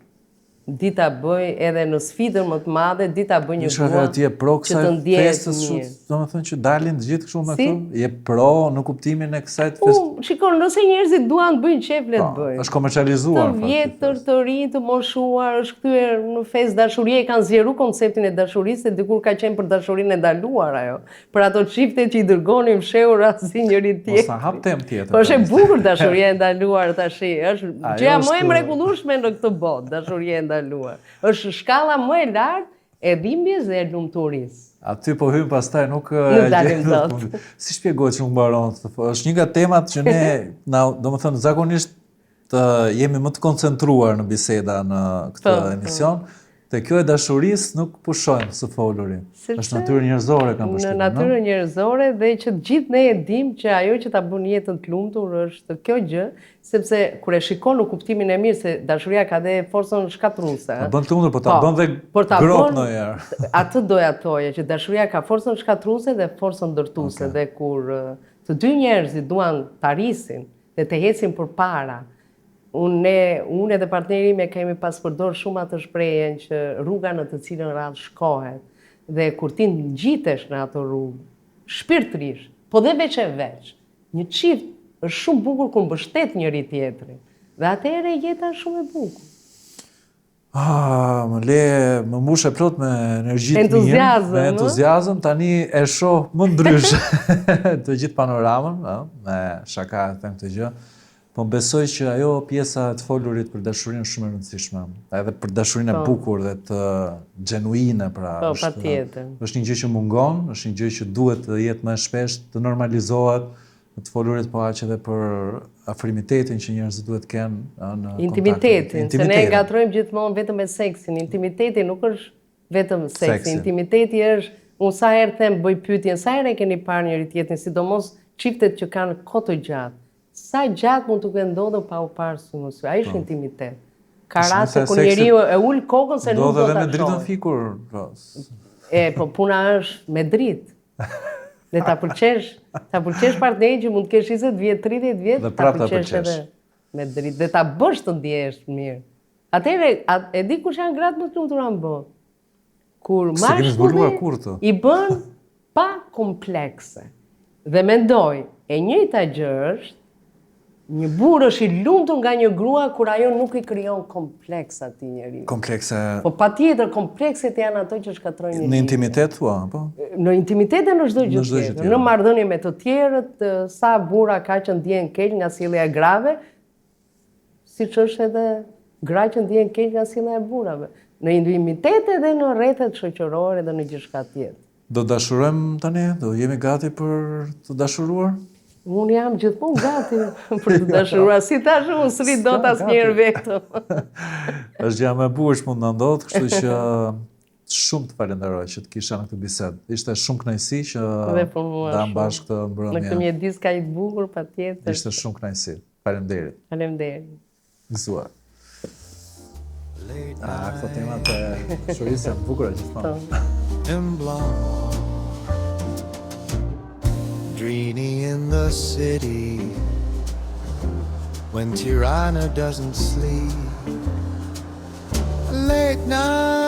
Dita bëj edhe në sfidën më të madhe, dita bëj një grua që të ndjehet mirë. Domethënë që dalin të gjithë kështu me këtu, je pro në kuptimin e kësaj festë. Shikon, nëse njerëzit duan të bëjnë qef, le të bëjnë. Është komercializuar. Të vjetër, të rinj, të moshuar, është kthyer në festë dashurie, kanë zgjeruar konceptin e dashurisë, dikur ka qenë për dashurinë e ndaluar ajo. Për ato çifte që i dërgonin fshehura si njëri tjetrit. Mos hap temë tjetër. Po është e bukur dashuria e ndaluar tash, është gjëja më e mrekullueshme në këtë botë, dashuria e ndaluar. Është shkalla më e lartë e dhimbjes dhe e lumturisë. Aty po hym pastaj nuk dalim dot. Si shpjegohet që nuk mbaron? Është një nga temat që ne, domethënë zakonisht jemi më të koncentruar në biseda në këtë emision. Te kjo e dashurisë nuk pushojmë së folurin. Është natyrë njerëzore kam përshtypjen. Në natyrën njerëzore dhe që të gjithë ne e dimë që ajo që ta bën jetën të lumtur është kjo gjë, sepse kur e shikon në kuptimin e mirë se dashuria ka dhe forcën shkatruese. Ta bën të lumtur, po ta bën dhe grop ndonjëherë. Atë doja thoja që dashuria ka forcën shkatruese dhe forcën ndërtuese dhe kur të dy njerëzit duan ta rrisin dhe të ecin përpara. Unë dhe partneri ime kemi pas përdor shumë atë shprehjen që rruga në të cilën radh shkohet. Dhe kur ti ngjitesh në atë rrugë, shpirtërisht, po dhe veç e veç, një çift është shumë bukur kur mbështet njëri tjetrin. Dhe atëherë jeta është shumë e bukur. Më mbush e plot me energji të mirë, me entuziazëm, tani e shoh më ndryshe të gjithë panoramën, me shaka them këtë gjë. Po besoj që ajo pjesa e të folurit për dashurinë shumë e rëndësishme, edhe për dashurinë e bukur dhe të genuine, pra. Po, patjetër. Është një gjë që mungon, është një gjë që duhet të jetë më shpesh, të normalizohet të folurit, po aq edhe për afrimitetin që njerëzit duhet kenë në kontakt. Intimitetin, se ne gatrojmë gjithmonë vetëm me seksin. Intimiteti nuk është vetëm seksi. Intimiteti është, unë sa herë them bëj pyetjen, sa herë keni parë njëri tjetrin, sidomos çiftet që kanë kohë të gjatë. Sa gjatë mund të ke ndodhur pa u parë sy në sy? Ai është intimitet. Ka raste kur njeriu e ul kokën se nuk do ta shohë. Do edhe me dritën fikur. Po puna është me dritë. Dhe ta pëlqesh partnerin që mund të kesh 20 vjet, 30 vjet, ta pëlqesh edhe me dritë dhe ta bësh të ndjehesh mirë. Atëherë e di kush janë gratë më të lumtura në botë. Kur mashkulli i bën pa komplekse. Dhe mendoj, e njëjta gjë është Një burr është i lumtur nga një grua kur ajo nuk i krijon kompleks atij njeriu. Komplekse Po patjetër komplekset janë ato që shkatrojnë në njeriu. intimitet thua, po? Në intimitet e në çdo gjë Në çdo gjë tjetër. tjetër. Në marrëdhënie me të tjerët, sa burra ka që ndjehen keq nga sjellja e grave, siç është edhe gra që ndjehen keq nga sjellja e burrave. Në intimitet edhe në rrethet shoqërore dhe në gjithçka tjetër. Do dashurojmë tani? Do jemi gati për të dashuruar? Unë jam gjithmonë gati për të dashuruar. Si tash unë s'ri dot asnjëherë vetëm. Është gjë më e bukur që mund na ndodh, kështu që shumë të falenderoj që të kisha në këtë bisedë. Ishte shumë kënaqësi që Dhe për mua dam shumë. bashkë këtë Në këtë mbrëmje. mjedis kaq të bukur patjetër. Ishte shumë kënaqësi. Faleminderit. Faleminderit. Gëzuar. Këto temat e shoqërisë janë të bukura gjithmonë. and blonde, greeny in the city when Tirana doesn't sleep. Late night